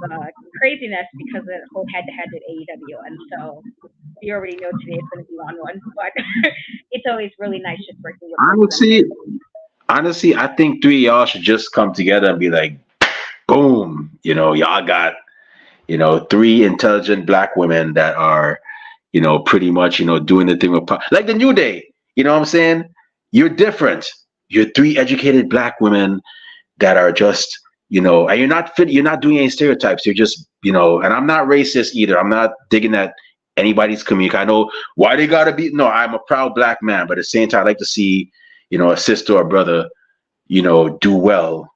craziness because of the whole head-to-head with AEW, and so you already know today it's going to be on one, but it's always really nice just working with them. Honestly, I think three of y'all should just come together and be like, boom, y'all got, three intelligent black women that are, pretty much, doing the thing with like the New Day. You know what I'm saying? You're different. You're three educated black women that are just, and you're not fit. You're not doing any stereotypes. You're just, and I'm not racist either. I'm not digging at anybody's community. I know why they gotta be. No, I'm a proud black man, but at the same time, I like to see, a sister or brother, do well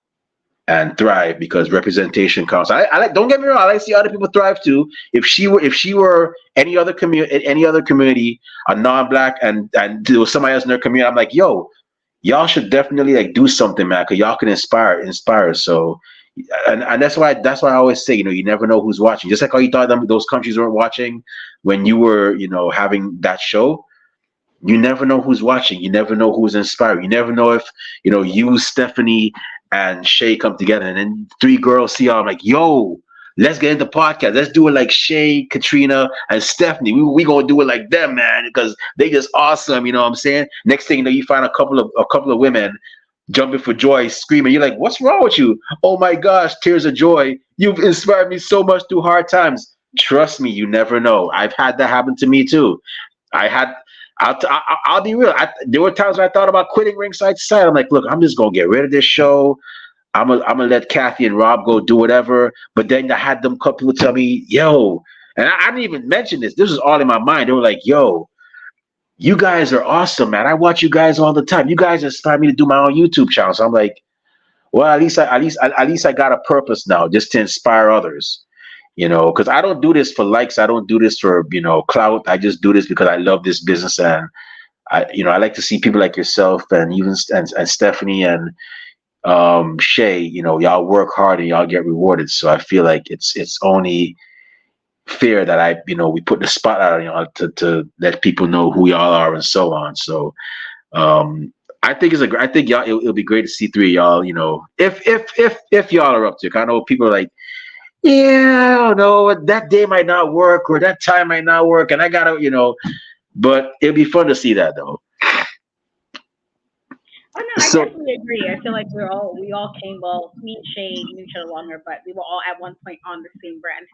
and thrive because representation counts. I like. Don't get me wrong. I like to see other people thrive too. If she were any other community, a non-black, and there was somebody else in their community, I'm like, yo, y'all should definitely like do something, man, because y'all can inspire. So, and that's why I always say, you never know who's watching. Just like how you thought those countries weren't watching when you were, having that show. You never know who's watching. You never know who's inspired. You never know if, you, Stephanie, and Shay come together and then three girls see y'all. I'm like, yo, let's get into podcast. Let's do it like Shay, Katrina, and Stephanie. We gonna do it like them, man, because they just awesome. You know what I'm saying? Next thing you know, you find a couple of women jumping for joy, screaming. You're like, what's wrong with you? Oh my gosh, tears of joy. You've inspired me so much through hard times. Trust me, you never know. I've had that happen to me too. I had. I'll be real. There were times when I thought about quitting Ringside Society. I'm like, look, I'm just gonna get rid of this show. I'm gonna let Kathy and Rob go do whatever. But then I had them couple people tell me, yo, and I didn't even mention this. This was all in my mind. They were like, yo, you guys are awesome, man. I watch you guys all the time. You guys inspire me to do my own YouTube channel. So I'm like, well, at least I got a purpose now, just to inspire others. Because I don't do this for likes. I don't do this for, clout. I just do this because I love this business. And I like to see people like yourself and even and Stephanie and Shay, y'all work hard and y'all get rewarded. So I feel like it's only fair that we put the spotlight on to let people know who y'all are and so on. So I think I think y'all it'll be great to see three of y'all, if y'all are up to it. I know people are like, yeah, I don't know, that day might not work or that time might not work, and I gotta, but it'd be fun to see that though. Oh no, I So definitely agree. I feel like we all came well. Me and Shay knew each other longer, but we were all at one point on the same brand.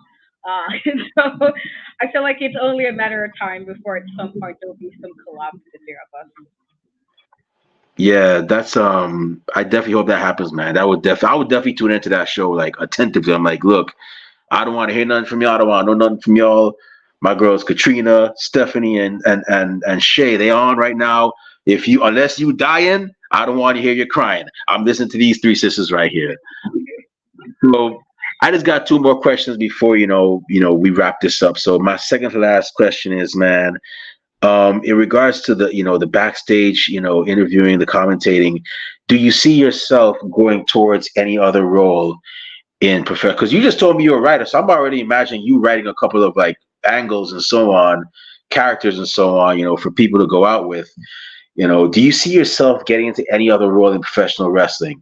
So I feel like it's only a matter of time before at some point there will be some collab with the three of us. yeah, that's I definitely hope that happens, man. I would definitely tune into that show like attentively. I'm like, look, I don't want to hear nothing from y'all. I don't want to know nothing from y'all. My girls Katrina, Stephanie, and Shay, they on right now. Unless you dying, I don't want to hear you crying. I'm listening to these three sisters right here. So I just got two more questions before we wrap this up. So my second to last question is, man, In regards to the the backstage, interviewing, the commentating, do you see yourself going towards any other role in profession? Because you just told me you're a writer, so I'm already imagining you writing a couple of like angles and so on, characters and so on, for people to go out with. Do you see yourself getting into any other role in professional wrestling?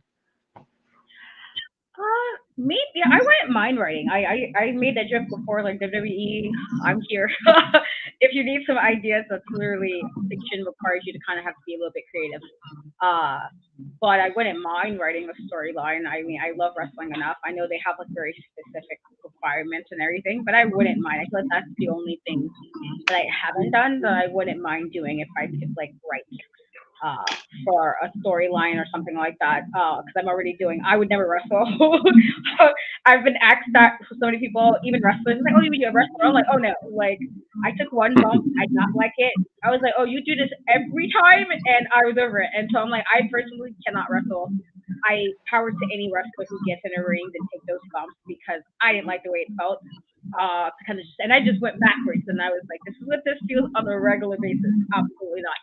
Maybe I wouldn't mind writing. I made that joke before, like WWE. I'm here. If you need some ideas, that's literally fiction requires you to kind of have to be a little bit creative. Uh, but I wouldn't mind writing a storyline. I mean, I love wrestling enough. I know they have like very specific requirements and everything, but I wouldn't mind. I feel like that's the only thing that I haven't done that I wouldn't mind doing if I could like write for a storyline or something like that. Because I'm already doing. I would never wrestle. I've been asked that for so many people, even wrestlers. Like, oh, you mean you a wrestler? I'm like, oh no. Like, I took one bump. I did not like it. I was like, oh, you do this every time, and I was over it. And so I'm like, I personally cannot wrestle. I power to any wrestler who gets in a ring and take those bumps because I didn't like the way it felt. Kind of, and I just went backwards, and I was like, "This is what this feels on a regular basis." Absolutely not.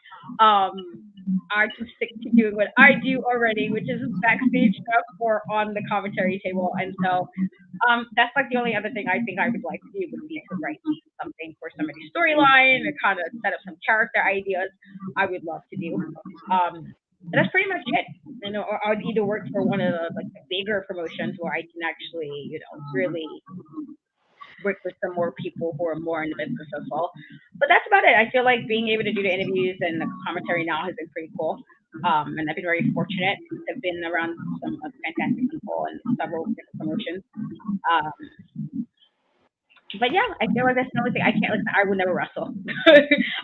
I can stick to doing what I do already, which is backstage stuff or on the commentary table. And so that's like the only other thing I think I would like to do would be to write something for somebody's storyline and kind of set up some character ideas. I would love to do. But that's pretty much it. Or I would either work for one of the like the bigger promotions where I can actually, really work with some more people who are more in the business as well. But that's about it. I feel like being able to do the interviews and the commentary now has been pretty cool. And I've been very fortunate to have been around some fantastic people and several different promotions. Um, but yeah, I feel like that's the only thing I can't like. I would never wrestle.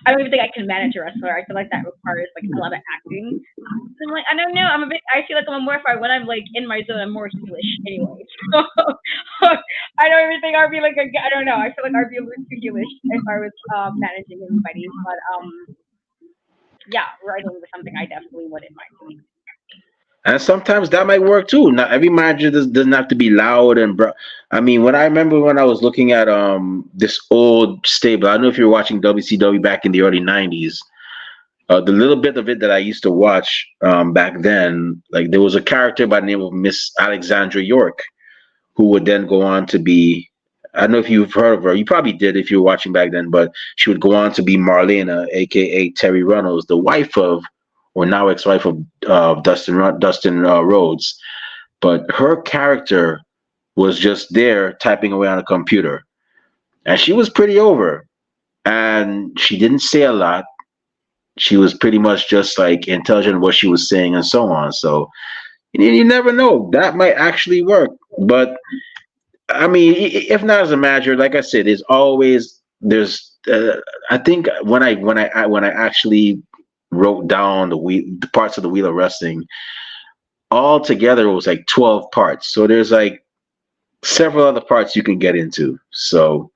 I don't even think I can manage a wrestler. I feel like that requires like a lot of acting. I'm like, I don't know. I'm a bit. I feel like I'm more if when I'm like in my zone. I'm more heelish anyway. So I don't even think I'd be like a. I don't know. I feel like I'd be a little too heelish if I was managing anybody. But yeah, writing was something I definitely wouldn't mind doing. And sometimes that might work too. Not every manager doesn't have to be loud and I mean, when I remember when I was looking at this old stable, I don't know if you were watching WCW back in the early '90s. The little bit of it that I used to watch back then, like there was a character by the name of Miss Alexandra York, who would then go on to be. I don't know if you've heard of her. You probably did if you were watching back then, but she would go on to be Marlena, aka Terry Runnels, the wife of, or now ex-wife of Dustin Rhodes. But her character was just there typing away on a computer, and she was pretty over, and she didn't say a lot. She was pretty much just like intelligent in what she was saying and so on. So you never know, that might actually work. But I mean, if not as a manager, like I said, there's. I think when I actually wrote down the parts of the Wheel of Wrestling, all together it was like 12 parts. So there's like several other parts you can get into. So,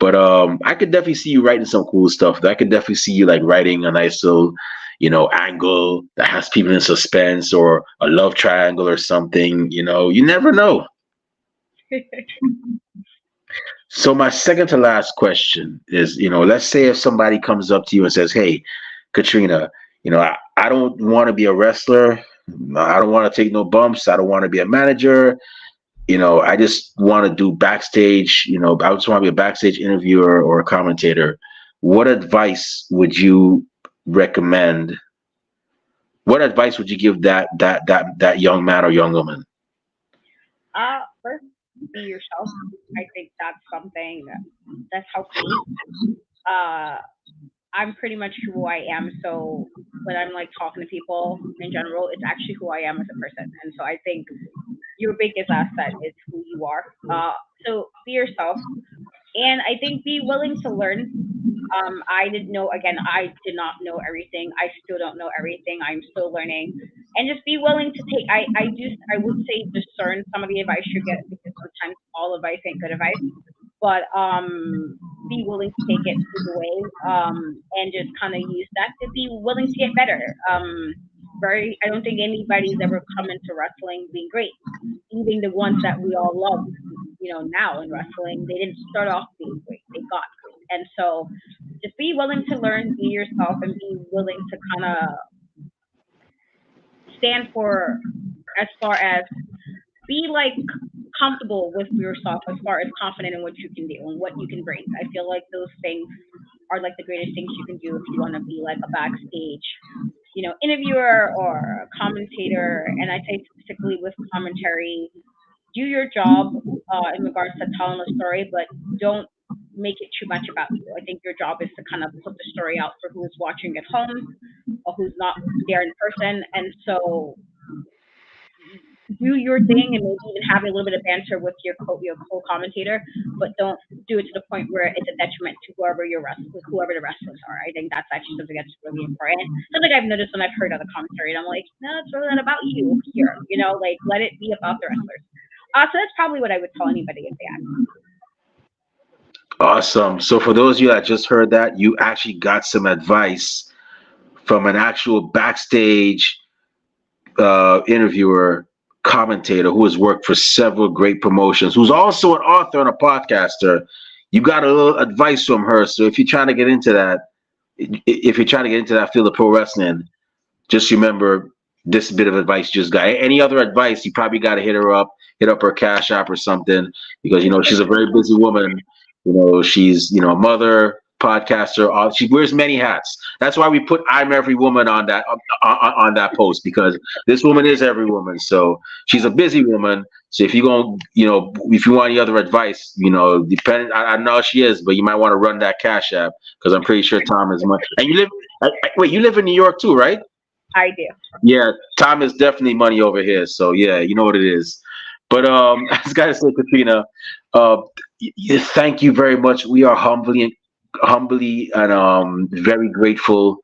but I could definitely see you writing some cool stuff. I could definitely see you like writing a nice little, angle that has people in suspense or a love triangle or something. You never know. So my second to last question is, let's say if somebody comes up to you and says, "Hey, Katrina, I don't want to be a wrestler. I don't want to take no bumps. I don't want to be a manager. I just want to do backstage. I just want to be a backstage interviewer or a commentator. What advice would you recommend? What advice would you give that young man or young woman?" First, be yourself. I think that's something that's helped me. Uh, I'm pretty much who I am. So when I'm like talking to people in general, it's actually who I am as a person. And so I think your biggest asset is who you are. So be yourself, and I think be willing to learn. I didn't know. Again, I did not know everything. I still don't know everything. I'm still learning, and just be willing to take. I would say discern some of the advice you get because sometimes all advice ain't good advice, but be willing to take it either way, and just kind of use that to be willing to get better. I don't think anybody's ever come into wrestling being great. Even the ones that we all love, now in wrestling, they didn't start off being great. They got great, and so just be willing to learn, be yourself, and be willing to kind of stand for, as far as, be like comfortable with yourself, as far as confident in what you can do and what you can bring. I feel like those things are like the greatest things you can do if you want to be like a backstage, interviewer or a commentator. And I say specifically with commentary, do your job in regards to telling a story, but don't make it too much about you. I think your job is to kind of put the story out for who's watching at home or who's not there in person. And so do your thing and maybe even have a little bit of banter with your co-commentator, but don't do it to the point where it's a detriment to whoever the wrestlers are. I think that's actually something that's really important. Something I've noticed when I've heard other commentary, and I'm like, no, it's really not about you here. Like, let it be about the wrestlers. So that's probably what I would tell anybody if they ask. Awesome. So for those of you that just heard that, you actually got some advice from an actual backstage interviewer, commentator who has worked for several great promotions, who's also an author and a podcaster. You got a little advice from her. So if you're trying to get into that, field of pro wrestling, just remember this bit of advice you just got. Any other advice, you probably got to hit up her Cash App or something, because she's a very busy woman. She's a mother, podcaster. She wears many hats. That's why we put "I'm every woman" on that post, because this woman is every woman. So she's a busy woman. So if if you want any other advice, depending, I don't know how she is, but you might want to run that Cash App, because I'm pretty sure Tom is money. And wait, you live in New York too, right? I do. Yeah, Tom is definitely money over here. So yeah, you know what it is. But I just gotta say, Katrina, uh, thank you very much. We are humbly and very grateful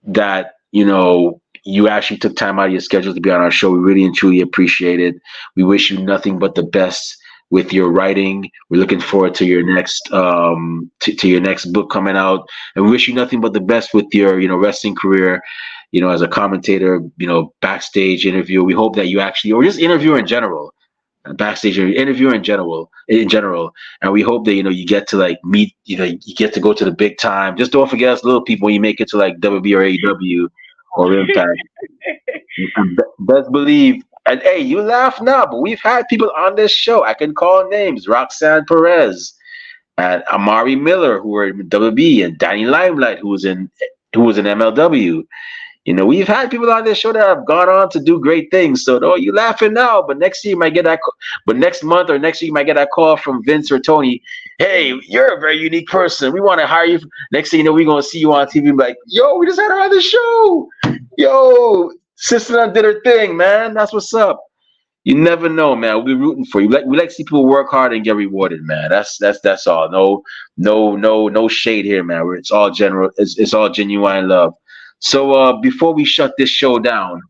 that you actually took time out of your schedule to be on our show. We really and truly appreciate it. We wish you nothing but the best with your writing. We're looking forward to your next to your next book coming out, and we wish you nothing but the best with your wrestling career. As a commentator, backstage interview. We hope that you actually, or just interviewer in general, backstage interviewer in general, and we hope that you get to like meet, you get to go to the big time. Just don't forget us little people when you make it to like WB or AEW or Impact. And best believe, and hey, you laugh now, but we've had people on this show. I can call names: Roxanne Perez and Amari Miller, who were in WB, and Danny Limelight, who was in MLW. We've had people on this show that have gone on to do great things. So, no, you laughing now, but next year you might get that. But next month or next year you might get that call from Vince or Tony. Hey, you're a very unique person. We want to hire you. Next thing you know, we're gonna see you on TV. Like, yo, we just had her on the show. Yo, sister did her thing, man. That's what's up. You never know, man. We'll be rooting for you. We like to see people work hard and get rewarded, man. That's all. No shade here, man. It's all general. It's all genuine love. So before we shut this show down,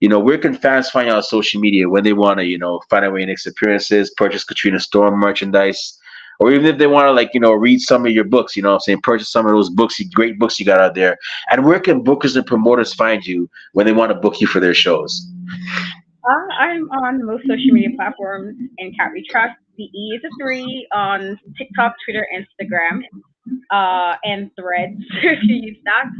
where can fans find you on social media when they want to, find out where your next appearances, purchase Katrina Storm merchandise, or even if they want to, like, read some of your books, what I'm saying, purchase some of those books, great books you got out there. And where can bookers and promoters find you when they want to book you for their shows? I'm on most social media platforms in Cat We Trust. The E is a 3 on TikTok, Twitter, Instagram, and Threads if you use that.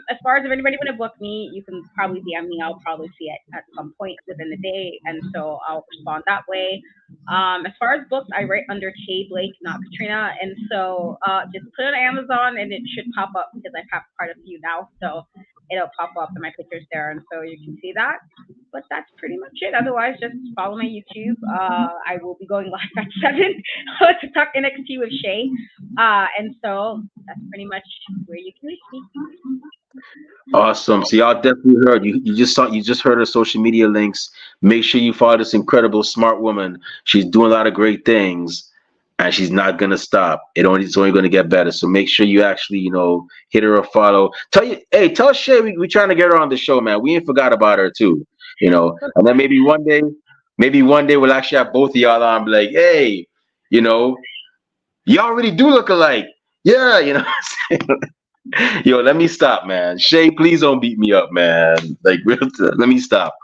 As far as if anybody want to book me, you can probably DM me. I'll probably see it at some point within the day, and so I'll respond that way. As far as books, I write under K Blake, not Katrina, and so just put it on Amazon, and it should pop up because I've had quite a few now, so it'll pop up and my picture's there, and so you can see that. But that's pretty much it. Otherwise, just follow my YouTube. I will be going live at 7 to talk NXT with Shay, and so that's pretty much where you can reach me. Awesome. So y'all definitely heard you just heard her social media links. Make sure you follow this incredible smart woman. She's doing a lot of great things, and she's not gonna stop. It's only gonna get better. So make sure you actually, hit her a follow. Tell Shay we trying to get her on the show, man. We ain't forgot about her too. And then maybe one day we'll actually have both of y'all on, be like, hey, y'all really do look alike. Yeah. Yo, let me stop, man. Shay, please don't beat me up, man. Like, let me stop.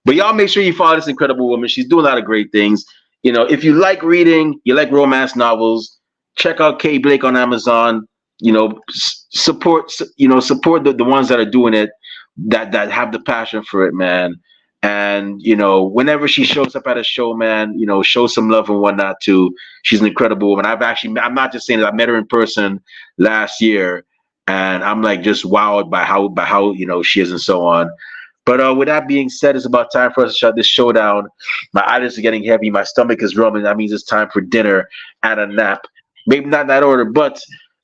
But y'all make sure you follow this incredible woman. She's doing a lot of great things. If you like reading, you like romance novels, check out Kay Blake on Amazon. support the ones that are doing it, that have the passion for it, man. And whenever she shows up at a show, man, show some love and whatnot too. She's an incredible woman. I'm not just saying that, I met her in person last year, and I'm like just wowed by how she is and so on. But with that being said, it's about time for us to shut this show down. My eyelids are getting heavy, my stomach is rumbling. That means it's time for dinner and a nap. Maybe not in that order, but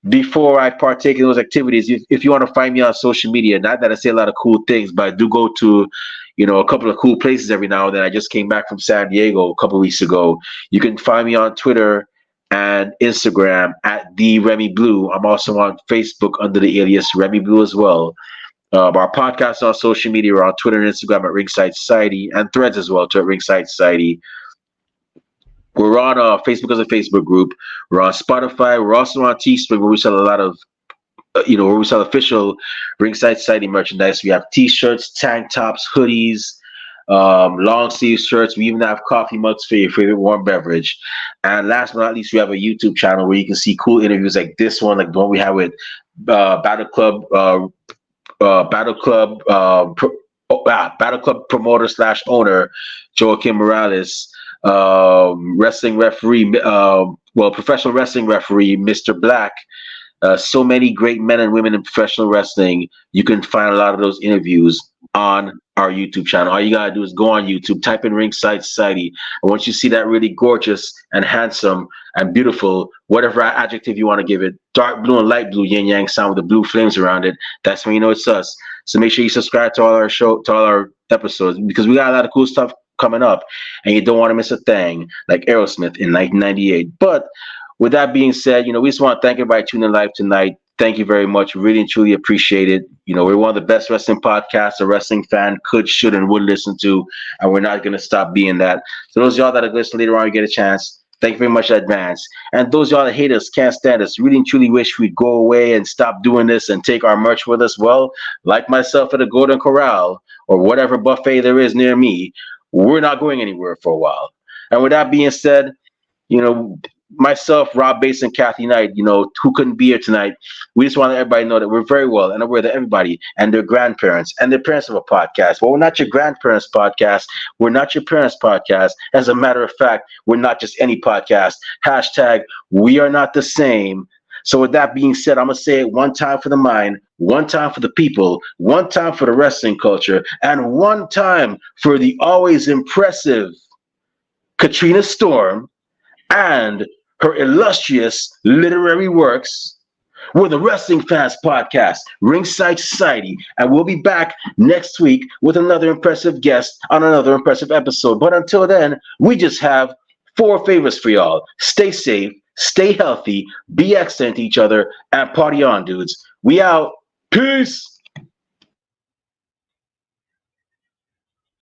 before I partake in those activities, if you want to find me on social media, not that I say a lot of cool things, but I do go to, a couple of cool places every now and then. I just came back from San Diego a couple of weeks ago. You can find me on Twitter and Instagram at the Remy Blue. I'm also on Facebook under the alias Remy Blue as well. Our podcast on social media, we're on Twitter and Instagram at Ringside Society, and Threads as well to at Ringside Society. We're on Facebook as a Facebook group. We're on Spotify. We're also on Teespring, where we sell a lot of, where we sell official Ringside Society merchandise. We have T-shirts, tank tops, hoodies, long sleeve shirts. We even have coffee mugs for your favorite warm beverage. And last but not least, we have a YouTube channel where you can see cool interviews like this one, like the one we have with Battle Club Battle Club promoter / owner Joaquin Morales, wrestling referee, professional wrestling referee Mr. Black. So many great men and women in professional wrestling. You can find a lot of those interviews on our YouTube channel. All you gotta do is go on YouTube, type in Ringside Society, and once you see that really gorgeous and handsome and beautiful, whatever adjective you want to give it, dark blue and light blue yin yang sound with the blue flames around it, that's when you know it's us. So make sure you subscribe to all our episodes, because we got a lot of cool stuff coming up, and you don't want to miss a thing, like Aerosmith in 1998. But with that being said, we just want to thank everybody tuning in live tonight. Thank you very much. Really and truly appreciate it. We're one of the best wrestling podcasts a wrestling fan could, should, and would listen to, and we're not going to stop being that. So those of y'all that are listening later on, you get a chance. Thank you very much in advance. And those of y'all that hate us, can't stand us, really and truly wish we'd go away and stop doing this and take our merch with us, well, like myself at the Golden Corral or whatever buffet there is near me, we're not going anywhere for a while. And with that being said, myself, Rob Bates, and Kathy Knight, who couldn't be here tonight, we just want to let everybody know that we're very well and aware that everybody and their grandparents and their parents have a podcast. Well, we're not your grandparents' podcast. We're not your parents' podcast. As a matter of fact, we're not just any podcast. Hashtag, we are not the same. So with that being said, I'm going to say it one time for the mind, one time for the people, one time for the wrestling culture, and one time for the always impressive Katrina Storm and her illustrious literary works. We're the Wrestling Fans Podcast, Ringside Society, and we'll be back next week with another impressive guest on another impressive episode. But until then, we just have 4 favors for y'all. Stay safe, stay healthy, be excellent to each other, and party on, dudes. We out. Peace.